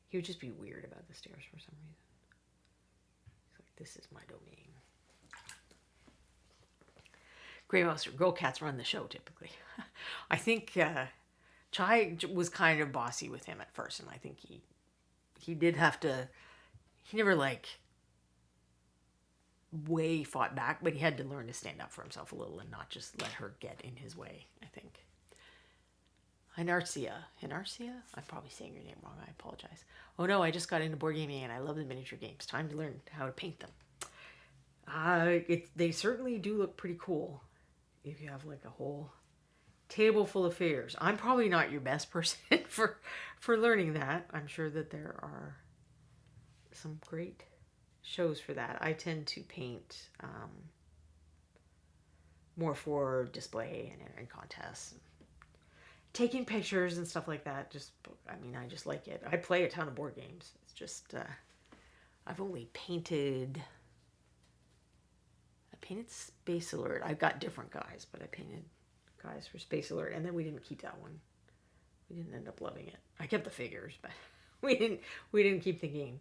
He would just be weird about the stairs for some reason. He's like, this is my domain. Gray Mouse or Girl Cats run the show typically. I think Chai was kind of bossy with him at first, and I think he did have to. He never way fought back, but he had to learn to stand up for himself a little and not just let her get in his way, I think. Hinarcia. I'm probably saying your name wrong. I apologize. Oh no, I just got into board gaming and I love the miniature games. Time to learn how to paint them. They certainly do look pretty cool if you have like a whole table full of figures. I'm probably not your best person for learning that. I'm sure that there are some great shows for that. I tend to paint more for display and entering contests, and taking pictures and stuff like that. I just like it. I play a ton of board games. It's just I've only painted. I painted Space Alert. I've got different guys, but I painted guys for Space Alert, and then we didn't keep that one. We didn't end up loving it. I kept the figures, but we didn't keep the game.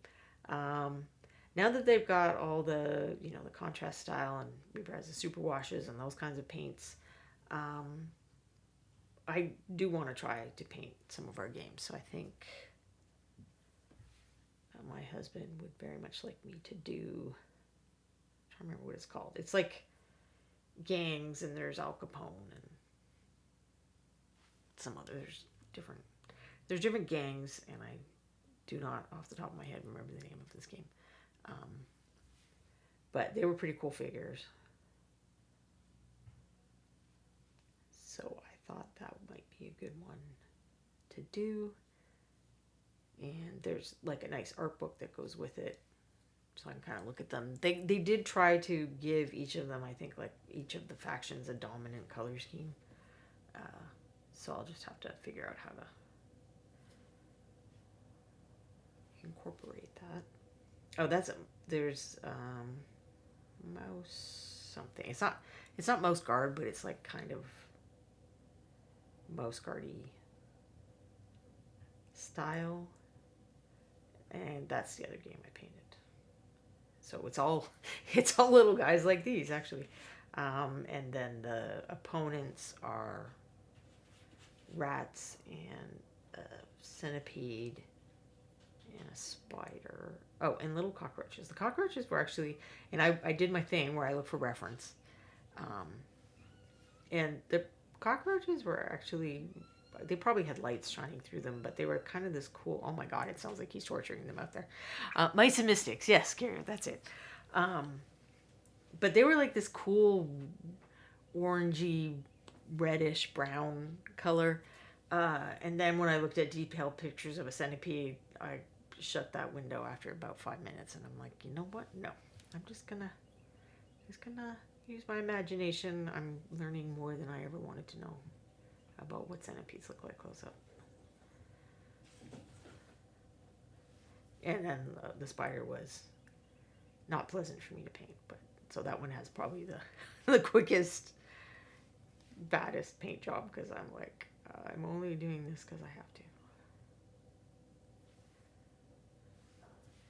Now that they've got all the the contrast style and Reaper has the super washes and those kinds of paints, I do want to try to paint some of our games. So I think my husband would very much like me to do. I'm trying to remember what it's called. It's like gangs, and there's Al Capone and some other. There's different gangs, and I do not off the top of my head remember the name of this game. But they were pretty cool figures. So I thought that might be a good one to do. And there's like a nice art book that goes with it, so I can kind of look at them. They did try to give each of them, I think, like each of the factions a dominant color scheme. So I'll just have to figure out how to incorporate that. Oh, there's mouse something. It's not mouse guard, but it's like kind of mouse guardy style. And that's the other game I painted. So it's all little guys like these actually. And then the opponents are rats and a centipede and a spider. Oh, and little cockroaches. The cockroaches were actually, and I did my thing where I look for reference. And the cockroaches were actually, they probably had lights shining through them, but they were kind of this cool, oh my God, it sounds like he's torturing them out there. Mice and Mystics, yes, Garrett, that's it. But they were like this cool orangey, reddish brown color. And then when I looked at detailed pictures of a centipede, I shut that window after about 5 minutes, and I'm like, you know what? No, I'm just gonna use my imagination. I'm learning more than I ever wanted to know about what centipedes look like close up. And then the spider was not pleasant for me to paint, but so that one has probably the quickest, baddest paint job, because I'm like, I'm only doing this because I have to.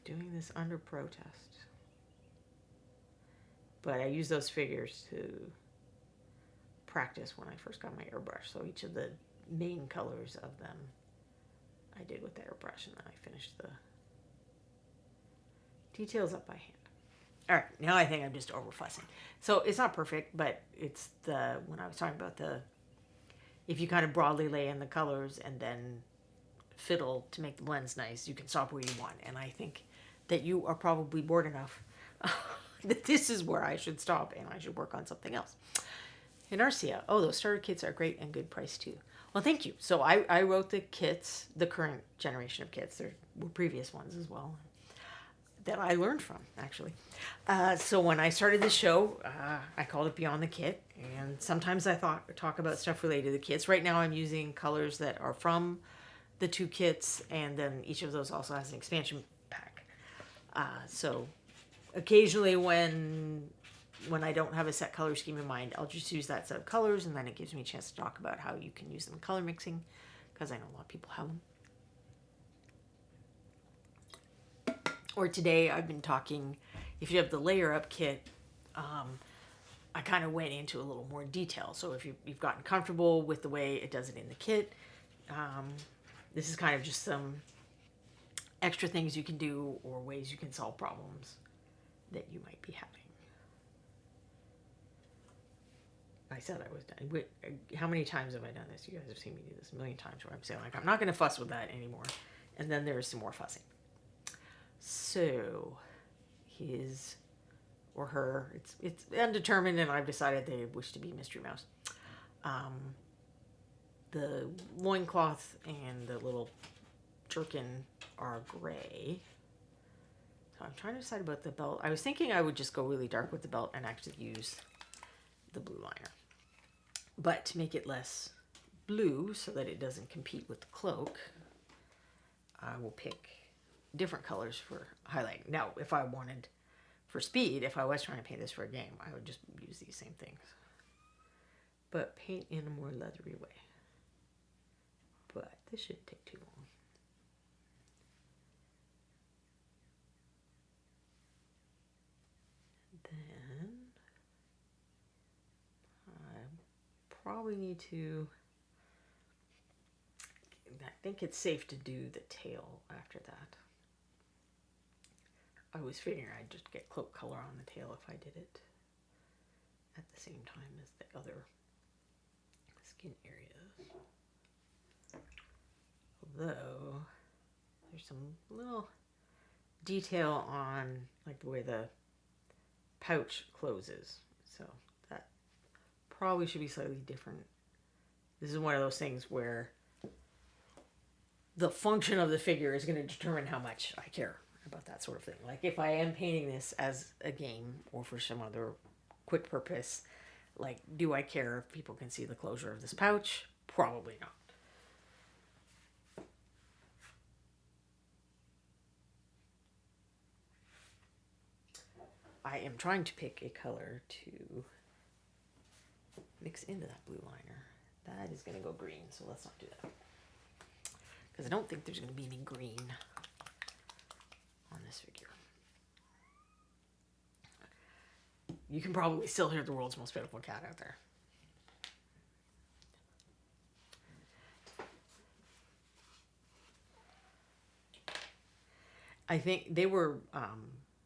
Doing this under protest. But I use those figures to practice when I first got my airbrush. So each of the main colors of them I did with the airbrush, and then I finished the details up by hand. All right, now I think I'm just over fussing. So it's not perfect, but it's when I was talking about the if you kind of broadly lay in the colors and then fiddle to make the blends nice, you can stop where you want. And I think that you are probably bored enough that this is where I should stop and I should work on something else. And Arcia, oh, those starter kits are great and good price too. Well, thank you. So I wrote the kits, the current generation of kits. There were previous ones as well that I learned from, actually. So when I started this show, I called it Beyond the Kit. And sometimes I talk about stuff related to the kits. Right now I'm using colors that are from the 2 kits, and then each of those also has an expansion pack. So occasionally when I don't have a set color scheme in mind, I'll just use that set of colors, and then it gives me a chance to talk about how you can use them in color mixing, because I know a lot of people have them. Or today I've been talking, if you have the layer up kit, I kind of went into a little more detail. So if you've gotten comfortable with the way it does it in the kit, this is kind of just some extra things you can do or ways you can solve problems that you might be having. I said I was done. How many times have I done this? You guys have seen me do this a million times where I'm saying, like, I'm not going to fuss with that anymore. And then there's some more fussing. So, his or her, it's undetermined, and I've decided they wish to be Mystery Mouse. The loincloth and the little jerkin are gray. So I'm trying to decide about the belt. I was thinking I would just go really dark with the belt and actually use the blue liner. But to make it less blue so that it doesn't compete with the cloak, I will pick different colors for highlighting. Now, if I wanted, for speed, if I was trying to paint this for a game, I would just use these same things. But paint in a more leathery way. But this shouldn't take too long. Then I probably need to, I think it's safe to do the tail after that. I was figuring I'd just get cloak color on the tail if I did it at the same time as the other skin areas. Although there's some little detail on like the way the pouch closes, so that probably should be slightly different. This is one of those things where the function of the figure is going to determine how much I care about that sort of thing. Like if I am painting this as a game or for some other quick purpose, like, do I care if people can see the closure of this pouch? Probably not. I am trying to pick a color to mix into that blue liner. That is going to go green, so let's not do that. Because I don't think there's going to be any green on this figure. You can probably still hear the world's most beautiful cat out there. I think they were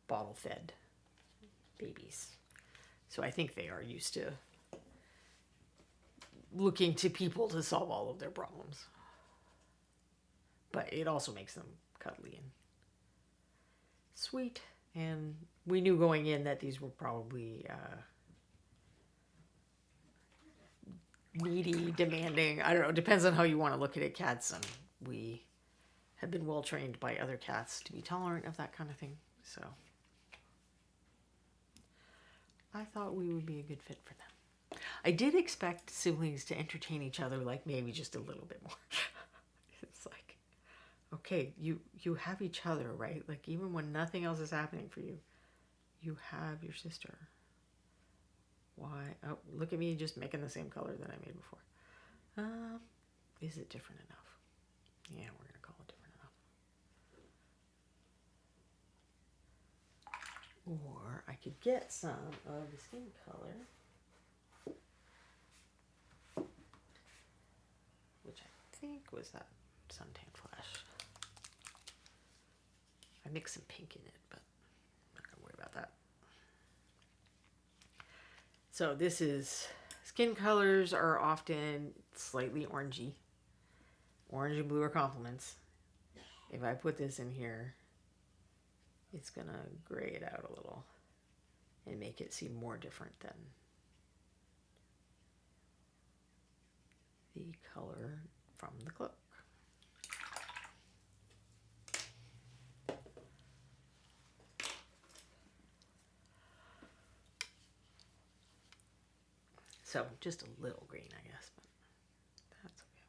bottle-fed babies. So I think they are used to looking to people to solve all of their problems. But it also makes them cuddly and sweet. And we knew going in that these were probably needy, demanding. I don't know. It depends on how you want to look at it, cats. And we have been well trained by other cats to be tolerant of that kind of thing. So I thought we would be a good fit for them. I did expect siblings to entertain each other, like maybe just a little bit more. It's like, okay, you have each other, right? Like even when nothing else is happening for you, you have your sister. Why? Oh, look at me just making the same color that I made before. Is it different enough? Yeah, we're going to call it different enough. Or I could get some of the skin color, which I think was that suntan flash. I mixed some pink in it, but I'm not going to worry about that. So this is Skin colors are often slightly orangey. Orange and blue are complements. If I put this in here, it's going to gray it out a little and make it seem more different than the color from the cloak. So just a little green, I guess, but that's okay.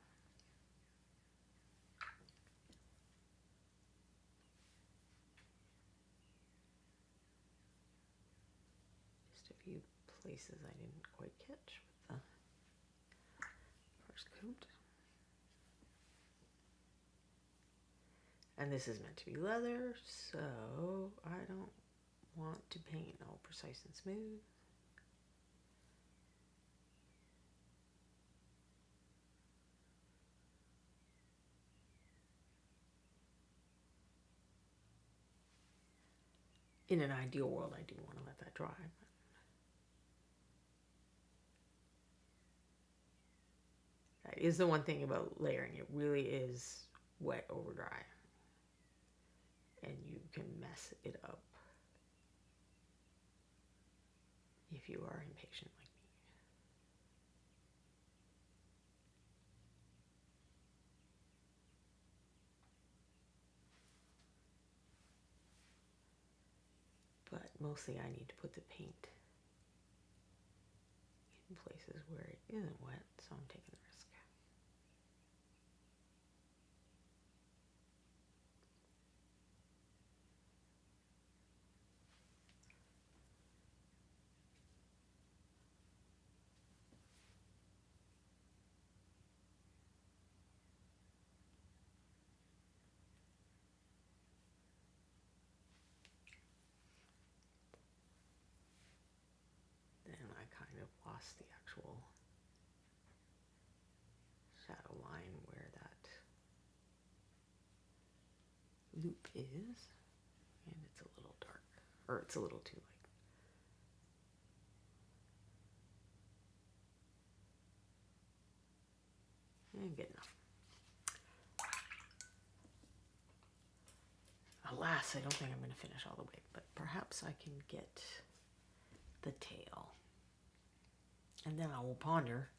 Just a few places I didn't quite catch with the first coat. And this is meant to be leather, so I don't want to paint all precise and smooth. In an ideal world, I do want to let that dry. That is the one thing about layering. It really is wet over dry. And you can mess it up if you are impatient like me. But mostly I need to put the paint in places where it isn't wet, so I'm taking the risk. Then I kind of lost the actual shadow line where that loop is, and it's a little dark, or it's a little too light. And good enough. Alas, I don't think I'm going to finish all the way, but perhaps I can get the tail. And then I will ponder.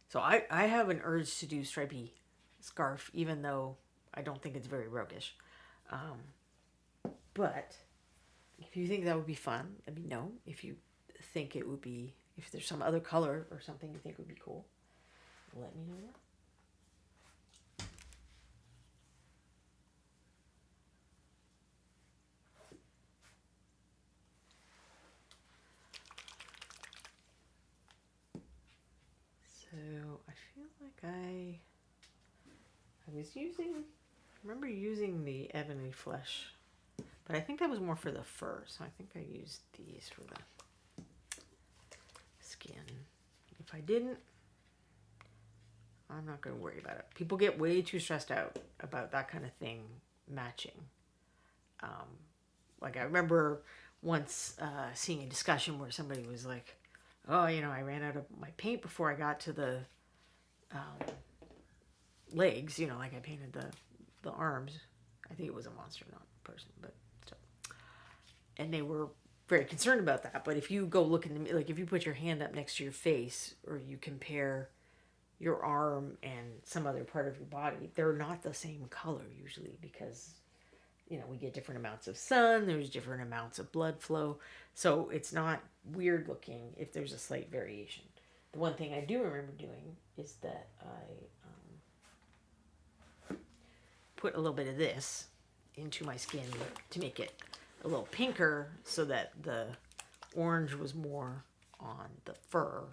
So I have an urge to do stripy scarf, even though I don't think it's very roguish. But if you think that would be fun, let me know. If you think it would be, if there's some other color or something you think would be cool, let me know that. So I feel like I was remember using the ebony flesh, but I think that was more for the fur, so I think I used these for the skin. If I didn't, I'm not going to worry about it. People get way too stressed out about that kind of thing matching. Like I remember once seeing a discussion where somebody was like, oh, I ran out of my paint before I got to the legs, like I painted the arms. I think it was a monster, not a person, but still. And they were very concerned about that. But if you go look in the, like if you put your hand up next to your face or you compare your arm and some other part of your body, they're not the same color usually because, we get different amounts of sun, there's different amounts of blood flow. So it's not weird looking if there's a slight variation. The one thing I do remember doing is that I put a little bit of this into my skin to make it a little pinker so that the orange was more on the fur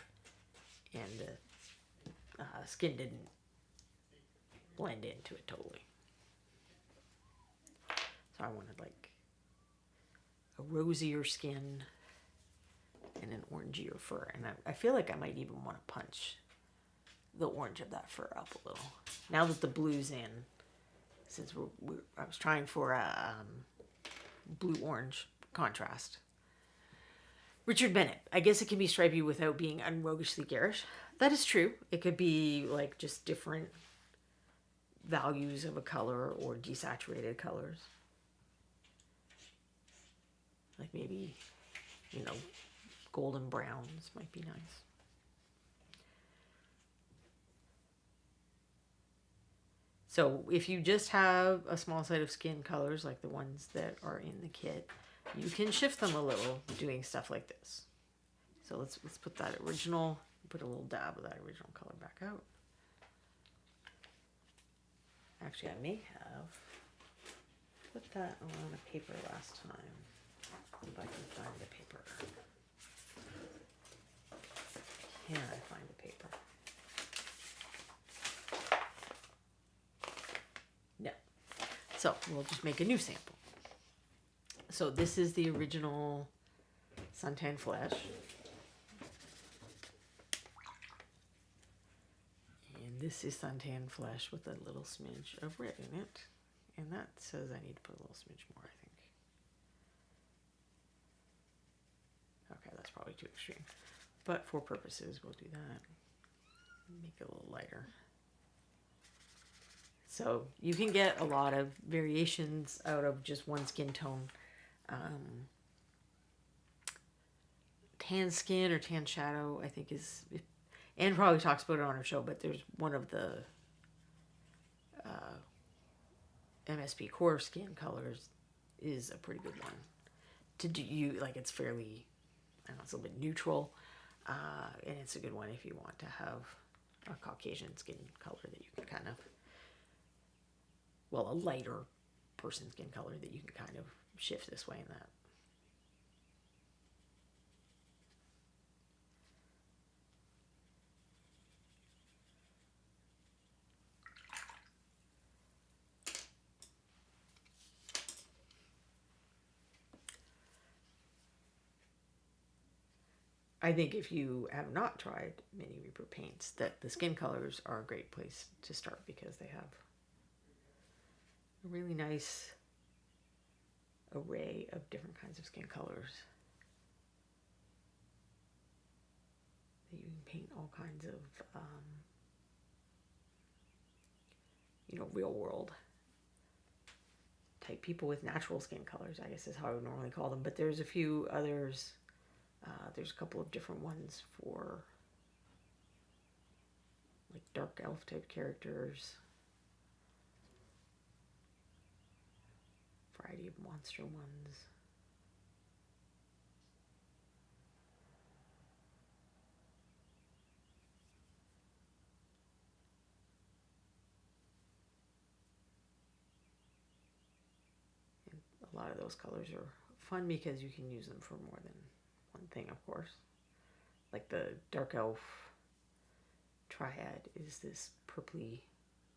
and the skin didn't blend into it totally. So I wanted like a rosier skin and an orangier fur. And I feel like I might even want to punch the orange of that fur up a little. Now that the blue's in, since I was trying for a blue-orange contrast. Richard Bennett. I guess it can be stripy without being unroguishly garish. That is true. It could be like just different values of a color or desaturated colors. Like maybe, golden browns might be nice. So if you just have a small set of skin colors like the ones that are in the kit, you can shift them a little doing stuff like this. So let's put that original, put a little dab of that original color back out. Actually, I may have put that on a paper last time. If I can find the paper. Can I find the paper? No. So we'll just make a new sample. So this is the original suntan flesh. And this is suntan flesh with a little smidge of red in it. And that says I need to put a little smidge more, I think. Okay, that's probably too extreme. But for purposes, we'll do that. Make it a little lighter. So you can get a lot of variations out of just one skin tone. Tan skin or tan shadow, I think is... Anne probably talks about it on her show, but there's one of the MSP core skin colors is a pretty good one. To do you like it's fairly, I don't know, it's a little bit neutral, and it's a good one if you want to have a Caucasian skin color that you can kind of, well, a lighter person skin color that you can kind of shift this way and that. I think if you have not tried mini Reaper paints, that the skin colors are a great place to start because they have a really nice array of different kinds of skin colors that you can paint all kinds of, real world type people with natural skin colors, I guess is how I would normally call them. But there's a few others. There's a couple of different ones for like dark elf type characters. Variety of monster ones. And a lot of those colors are fun because you can use them for more than one thing, of course. Like the dark elf triad is this purpley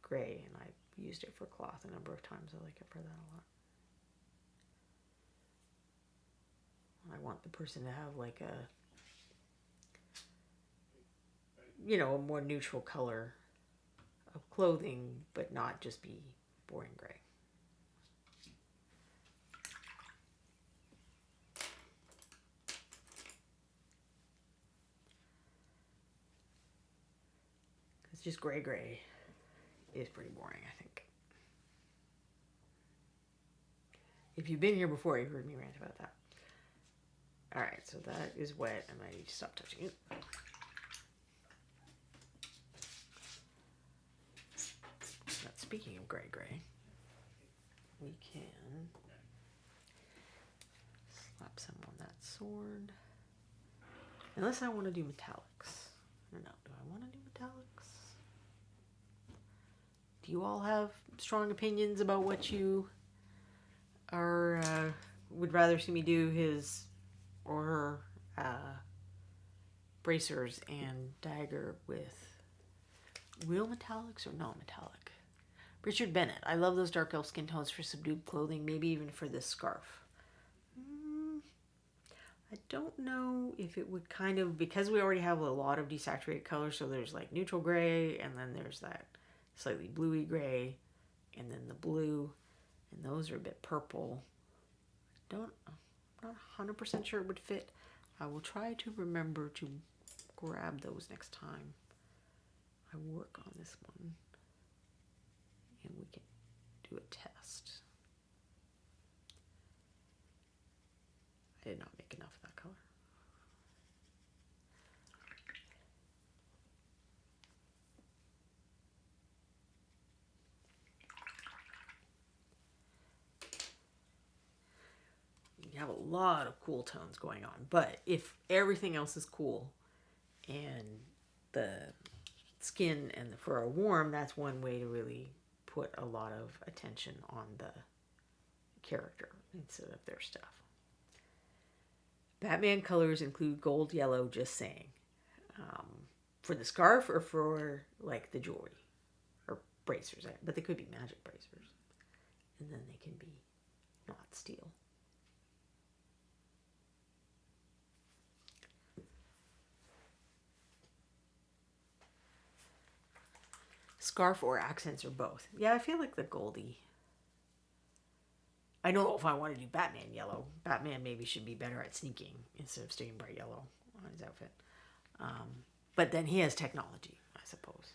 gray, and I've used it for cloth a number of times. I like it for that a lot. I want the person to have like a more neutral color of clothing, but not just be boring gray. It's just gray is pretty boring, I think. If you've been here before, you've heard me rant about that. Alright, so that is wet, and I need to stop touching it. But speaking of gray, we can slap some on that sword. Unless I want to do metallics. I don't know, do I want to do metallics? Do you all have strong opinions about what you are would rather see me do, his or her bracers and dagger with real metallics or non-metallic? Richard Bennett. I love those dark elf skin tones for subdued clothing, maybe even for this scarf. I don't know if it would kind of, because we already have a lot of desaturated colors, so there's like neutral gray, and then there's that slightly bluey gray, and then the blue, and those are a bit purple. I'm not 100% sure it would fit. I will try to remember to grab those next time I work on this one. And we can do a test. I did not make enough of that color. You have a lot of cool tones going on, but if everything else is cool and the skin and the fur are warm, that's one way to really put a lot of attention on the character instead of their stuff. Batman colors include gold, yellow, just saying. For the scarf or for like the jewelry or bracers, but they could be magic bracers, and then they can be not steel. Scarf or accents or both. Yeah, I feel like the Goldie. I don't know if I want to do Batman yellow. Batman maybe should be better at sneaking instead of staying bright yellow on his outfit. But then he has technology, I suppose,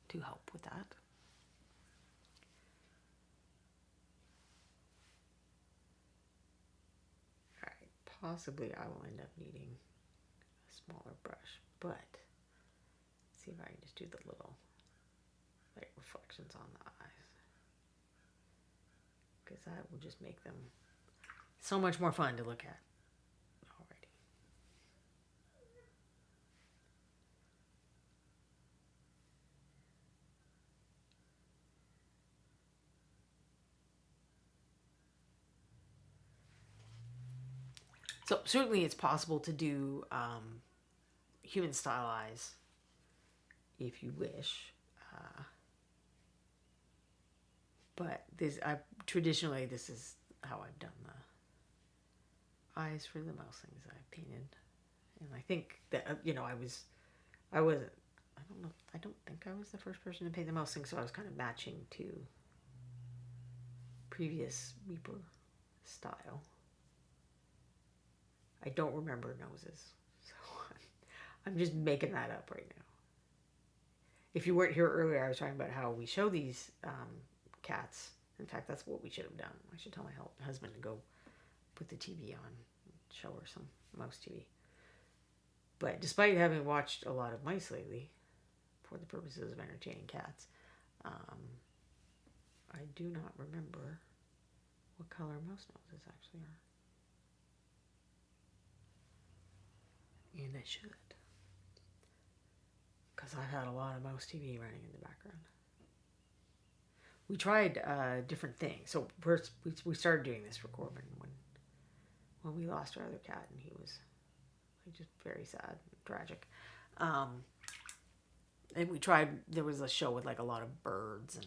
to help with that. Alright, possibly I will end up needing a smaller brush, but let's see if I can just do the little light reflections on the eyes. Because that will just make them so much more fun to look at already. So certainly it's possible to do human style eyes if you wish. But traditionally this is how I've done the eyes for the mouse things I've painted. And I think that, I don't think I was the first person to paint the mouse thing, so I was kind of matching to previous Reaper style. I don't remember noses, so I'm just making that up right now. If you weren't here earlier, I was talking about how we show these cats. In fact, that's what we should have done. I should tell my husband to go put the TV on and show her some mouse TV. But despite having watched a lot of mice lately, for the purposes of entertaining cats, I do not remember what color mouse noses actually are. And I should. Because I've had a lot of mouse TV running in the background. We tried different things. So first, we started doing this for Corbin when we lost our other cat, and he was like just very sad, tragic. And we tried. There was a show with like a lot of birds and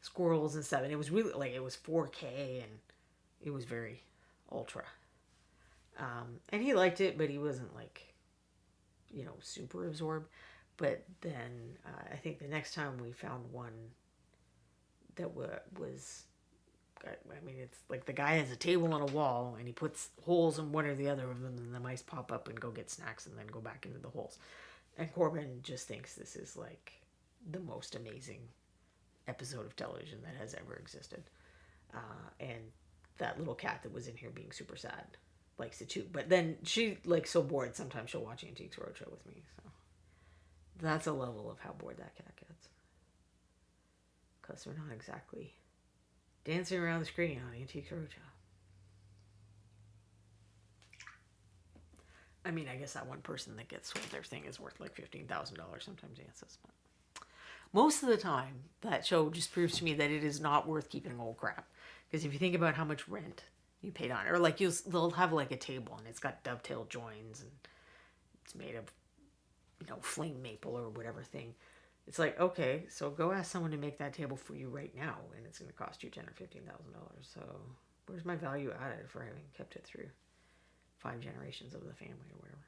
squirrels and stuff, and it was really like it was 4K and it was very ultra. And he liked it, but he wasn't like, super absorbed. But then I think the next time we found one that was, it's like the guy has a table on a wall and he puts holes in one or the other of them, and the mice pop up and go get snacks and then go back into the holes. And Corbin just thinks this is like the most amazing episode of television that has ever existed. And that little cat that was in here being super sad likes it too. But then she like so bored sometimes she'll watch Antiques Roadshow with me. So that's a level of how bored that cat gets. Because they're not exactly dancing around the screen on Antiques Roadshow. I mean, I guess that one person that gets sold their thing is worth like $15,000 sometimes, answers. But most of the time, that show just proves to me that it is not worth keeping old crap. Because if you think about how much rent you paid on it, or like they'll have like a table and it's got dovetail joins and it's made of, flame maple or whatever thing. It's like, okay, so go ask someone to make that table for you right now, and it's going to cost you $10,000 or $15,000. So where's my value added for having kept it through 5 generations of the family or whatever?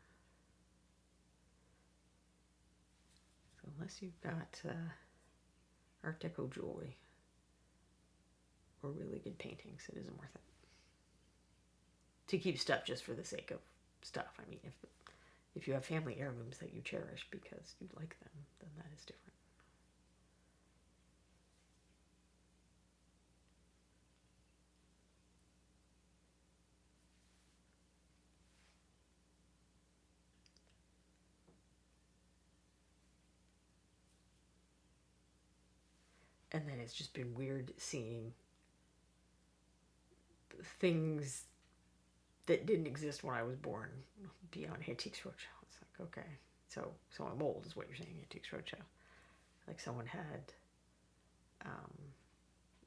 So unless you've got Art Deco jewelry or really good paintings, it isn't worth it to keep stuff just for the sake of stuff. I mean, if you have family heirlooms that you cherish because you like them, then that is different. And then it's just been weird seeing things that didn't exist when I was born be on Antiques Roadshow. It's like, okay, so I'm old is what you're saying, Antiques Roadshow. Like someone had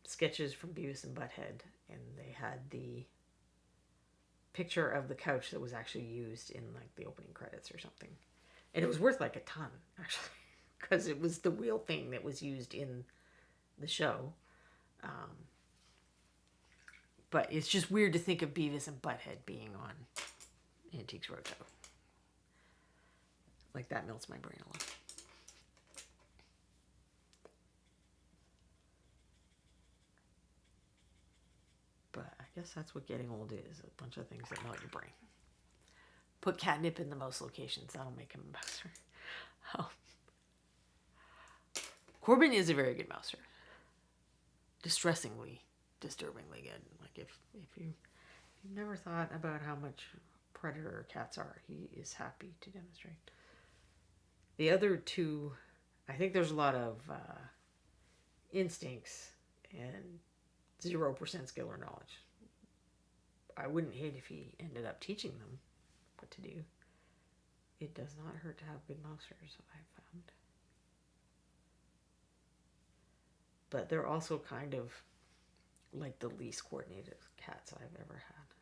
sketches from Beavis and Butthead, and they had the picture of the couch that was actually used in like the opening credits or something. And it was worth like a ton, actually, because it was the real thing that was used in the show. But it's just weird to think of Beavis and Butthead being on Antiques Roadshow. Like that melts my brain a lot. But I guess that's what getting old is, a bunch of things that melt your brain. Put catnip in the most locations, that'll make him a mouser. Oh. Corbin is a very good mouser. Distressingly, disturbingly good. Like if you've never thought about how much predator cats are, he is happy to demonstrate. The other two, I think there's a lot of instincts and 0% skill or knowledge. I wouldn't hate if he ended up teaching them what to do. It does not hurt to have good mousers, I've found. But they're also kind of like the least coordinated cats I've ever had.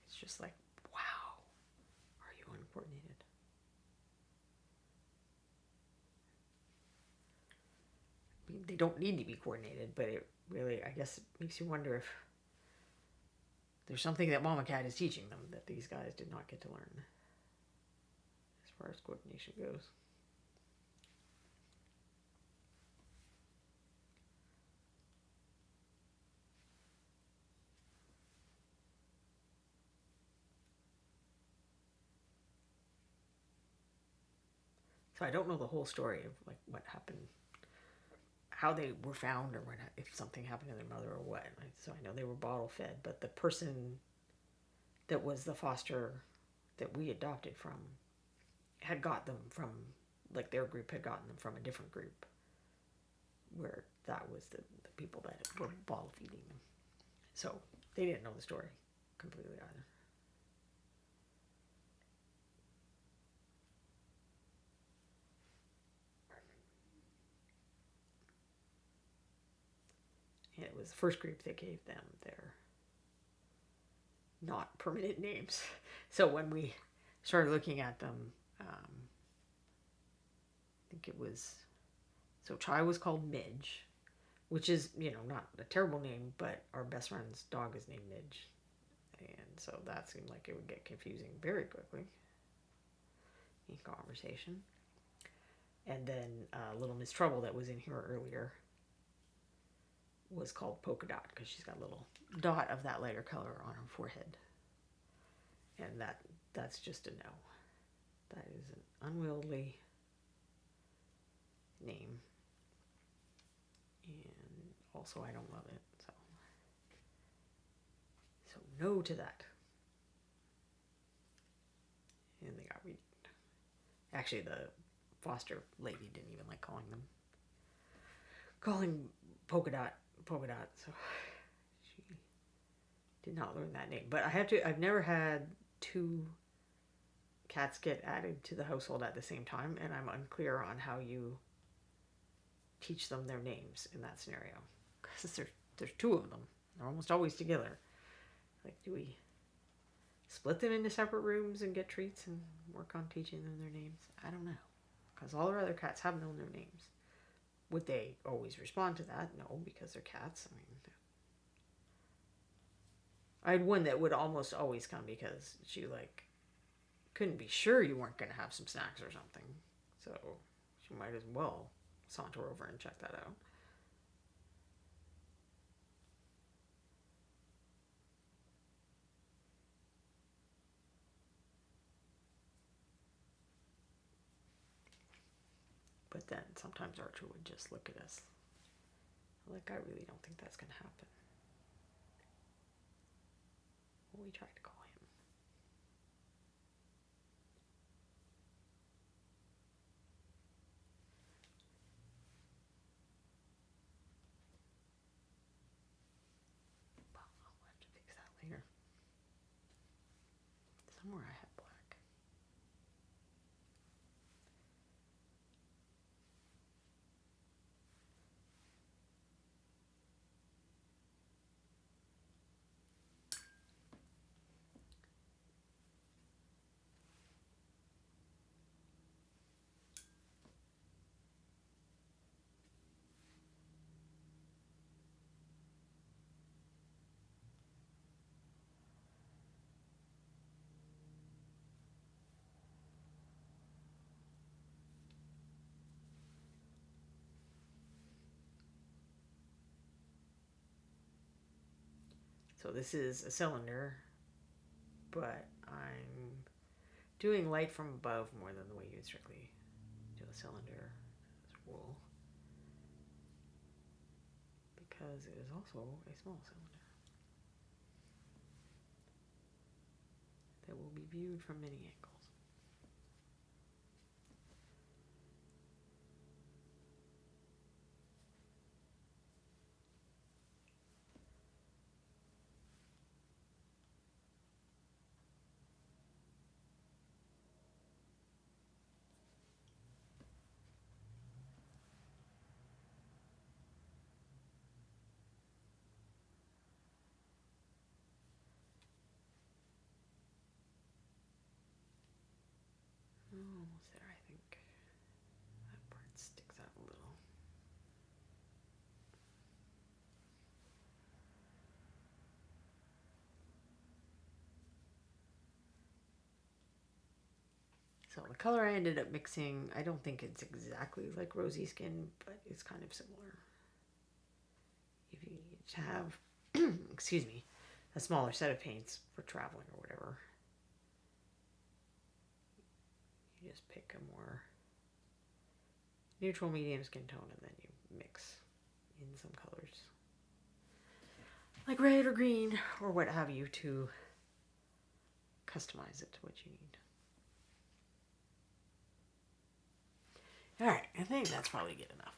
It's just like, wow, are you uncoordinated? I mean, they don't need to be coordinated, but it really, I guess, it makes you wonder if there's something that Mama Cat is teaching them that these guys did not get to learn as far as coordination goes. So I don't know the whole story of like what happened, how they were found, or what, if something happened to their mother or what. So I know they were bottle fed, but the person that was the foster that we adopted from had got them from, like their group had gotten them from a different group where that was the people that were bottle feeding them. So they didn't know the story completely either. And it was the first group that gave them their not permanent names. So when we started looking at them, I think it was, so Chai was called Midge, which is, not a terrible name, but our best friend's dog is named Midge. And so that seemed like it would get confusing very quickly in conversation. And then Little Miss Trouble that was in here earlier was called Polka Dot because she's got a little dot of that lighter color on her forehead. And that's just a no. That is an unwieldy name. And also I don't love it. So no to that. And they got renamed. Actually, the foster lady didn't even like calling Polka Dot, so she did not learn that name. But I've never had two cats get added to the household at the same time, and I'm unclear on how you teach them their names in that scenario. Because there's two of them. They're almost always together. Like, do we split them into separate rooms and get treats and work on teaching them their names? I don't know. Because all our other cats have known their names. Would they always respond to that? No, because they're cats. I mean, I had one that would almost always come because she, couldn't be sure you weren't going to have some snacks or something. So she might as well saunter over and check that out. But then sometimes Archer would just look at us like, I really don't think that's going to happen. We tried to call him. Well, I'll have to fix that later. Somewhere I had black. So this is a cylinder, but I'm doing light from above more than the way you would strictly do a cylinder as wool, because it is also a small cylinder that will be viewed from many angles. Almost there, I think. That part sticks out a little. So the color I ended up mixing, I don't think it's exactly like rosy skin, but it's kind of similar. If you need to have, excuse me, a smaller set of paints for traveling or whatever, you just pick a more neutral medium skin tone and then you mix in some colors like red or green or what have you to customize it to what you need. Alright, I think that's probably good enough.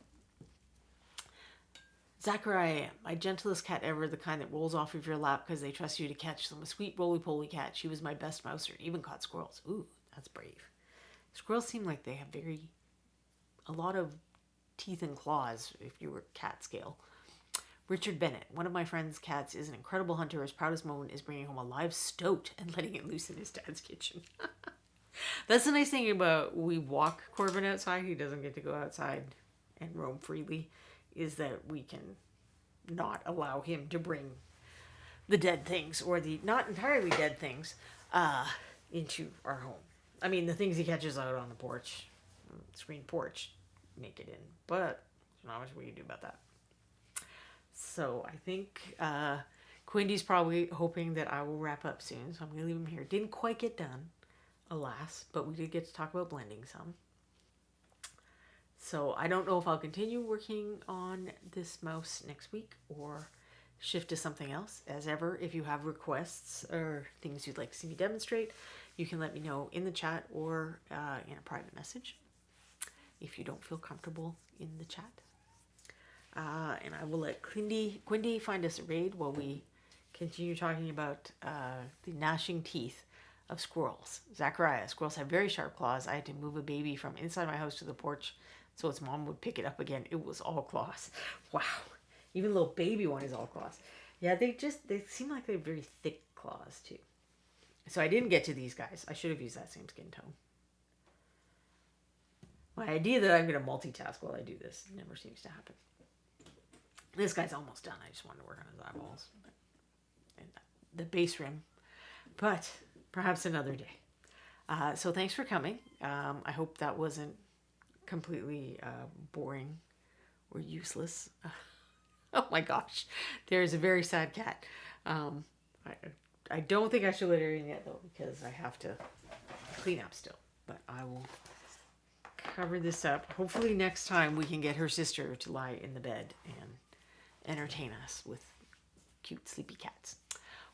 Zachariah, my gentlest cat ever, the kind that rolls off of your lap because they trust you to catch them. A sweet roly-poly cat. She was my best mouser. Even caught squirrels. Ooh, that's brave. Squirrels seem like they have a lot of teeth and claws if you were cat scale. Richard Bennett, one of my friend's cats, is an incredible hunter. His proudest moment is bringing home a live stoat and letting it loose in his dad's kitchen. That's the nice thing about we walk Corbin outside. He doesn't get to go outside and roam freely. Is that we can not allow him to bring the dead things or the not entirely dead things into our home. I mean, the things he catches out on the porch, screen porch, make it in. But there's not much we can do about that. So I think Quindy's probably hoping that I will wrap up soon. So I'm going to leave him here. Didn't quite get done, alas, but we did get to talk about blending some. So I don't know if I'll continue working on this mouse next week or shift to something else. As ever, if you have requests or things you'd like to see me demonstrate, you can let me know in the chat or in a private message if you don't feel comfortable in the chat. And I will let Quindy find us a raid while we continue talking about the gnashing teeth of squirrels. Zachariah, squirrels have very sharp claws. I had to move a baby from inside my house to the porch so its mom would pick it up again. It was all claws. Wow. Even the little baby one is all claws. Yeah, they seem like they have very thick claws too. So I didn't get to these guys. I should have used that same skin tone. My idea that I'm going to multitask while I do this never seems to happen. This guy's almost done. I just wanted to work on his eyeballs and the base rim. But perhaps another day. So thanks for coming. I hope that wasn't completely boring or useless. Oh my gosh. There's a very sad cat. I don't think I should let her in yet though because I have to clean up still. But I will cover this up. Hopefully next time we can get her sister to lie in the bed and entertain us with cute sleepy cats.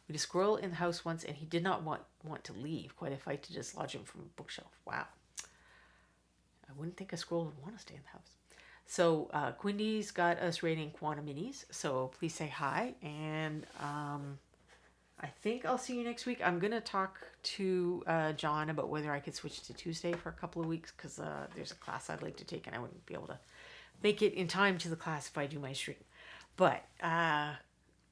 We had a squirrel in the house once and he did not want to leave. Quite a fight to dislodge him from a bookshelf. Wow. I wouldn't think a squirrel would want to stay in the house. So Quindy's got us rating Quantum Minis. So please say hi. And I think I'll see you next week. I'm going to talk to John about whether I could switch to Tuesday for a couple of weeks because there's a class I'd like to take and I wouldn't be able to make it in time to the class if I do my stream. But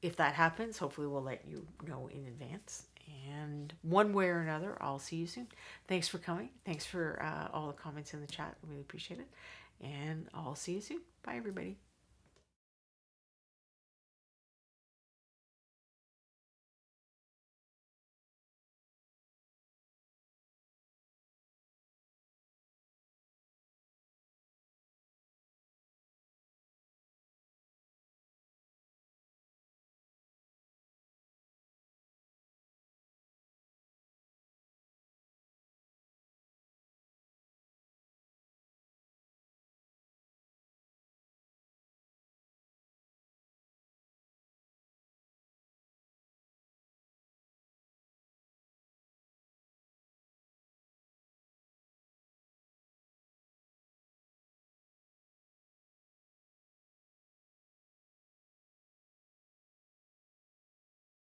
if that happens, hopefully we'll let you know in advance. And one way or another, I'll see you soon. Thanks for coming. Thanks for all the comments in the chat. I really appreciate it. And I'll see you soon. Bye, everybody.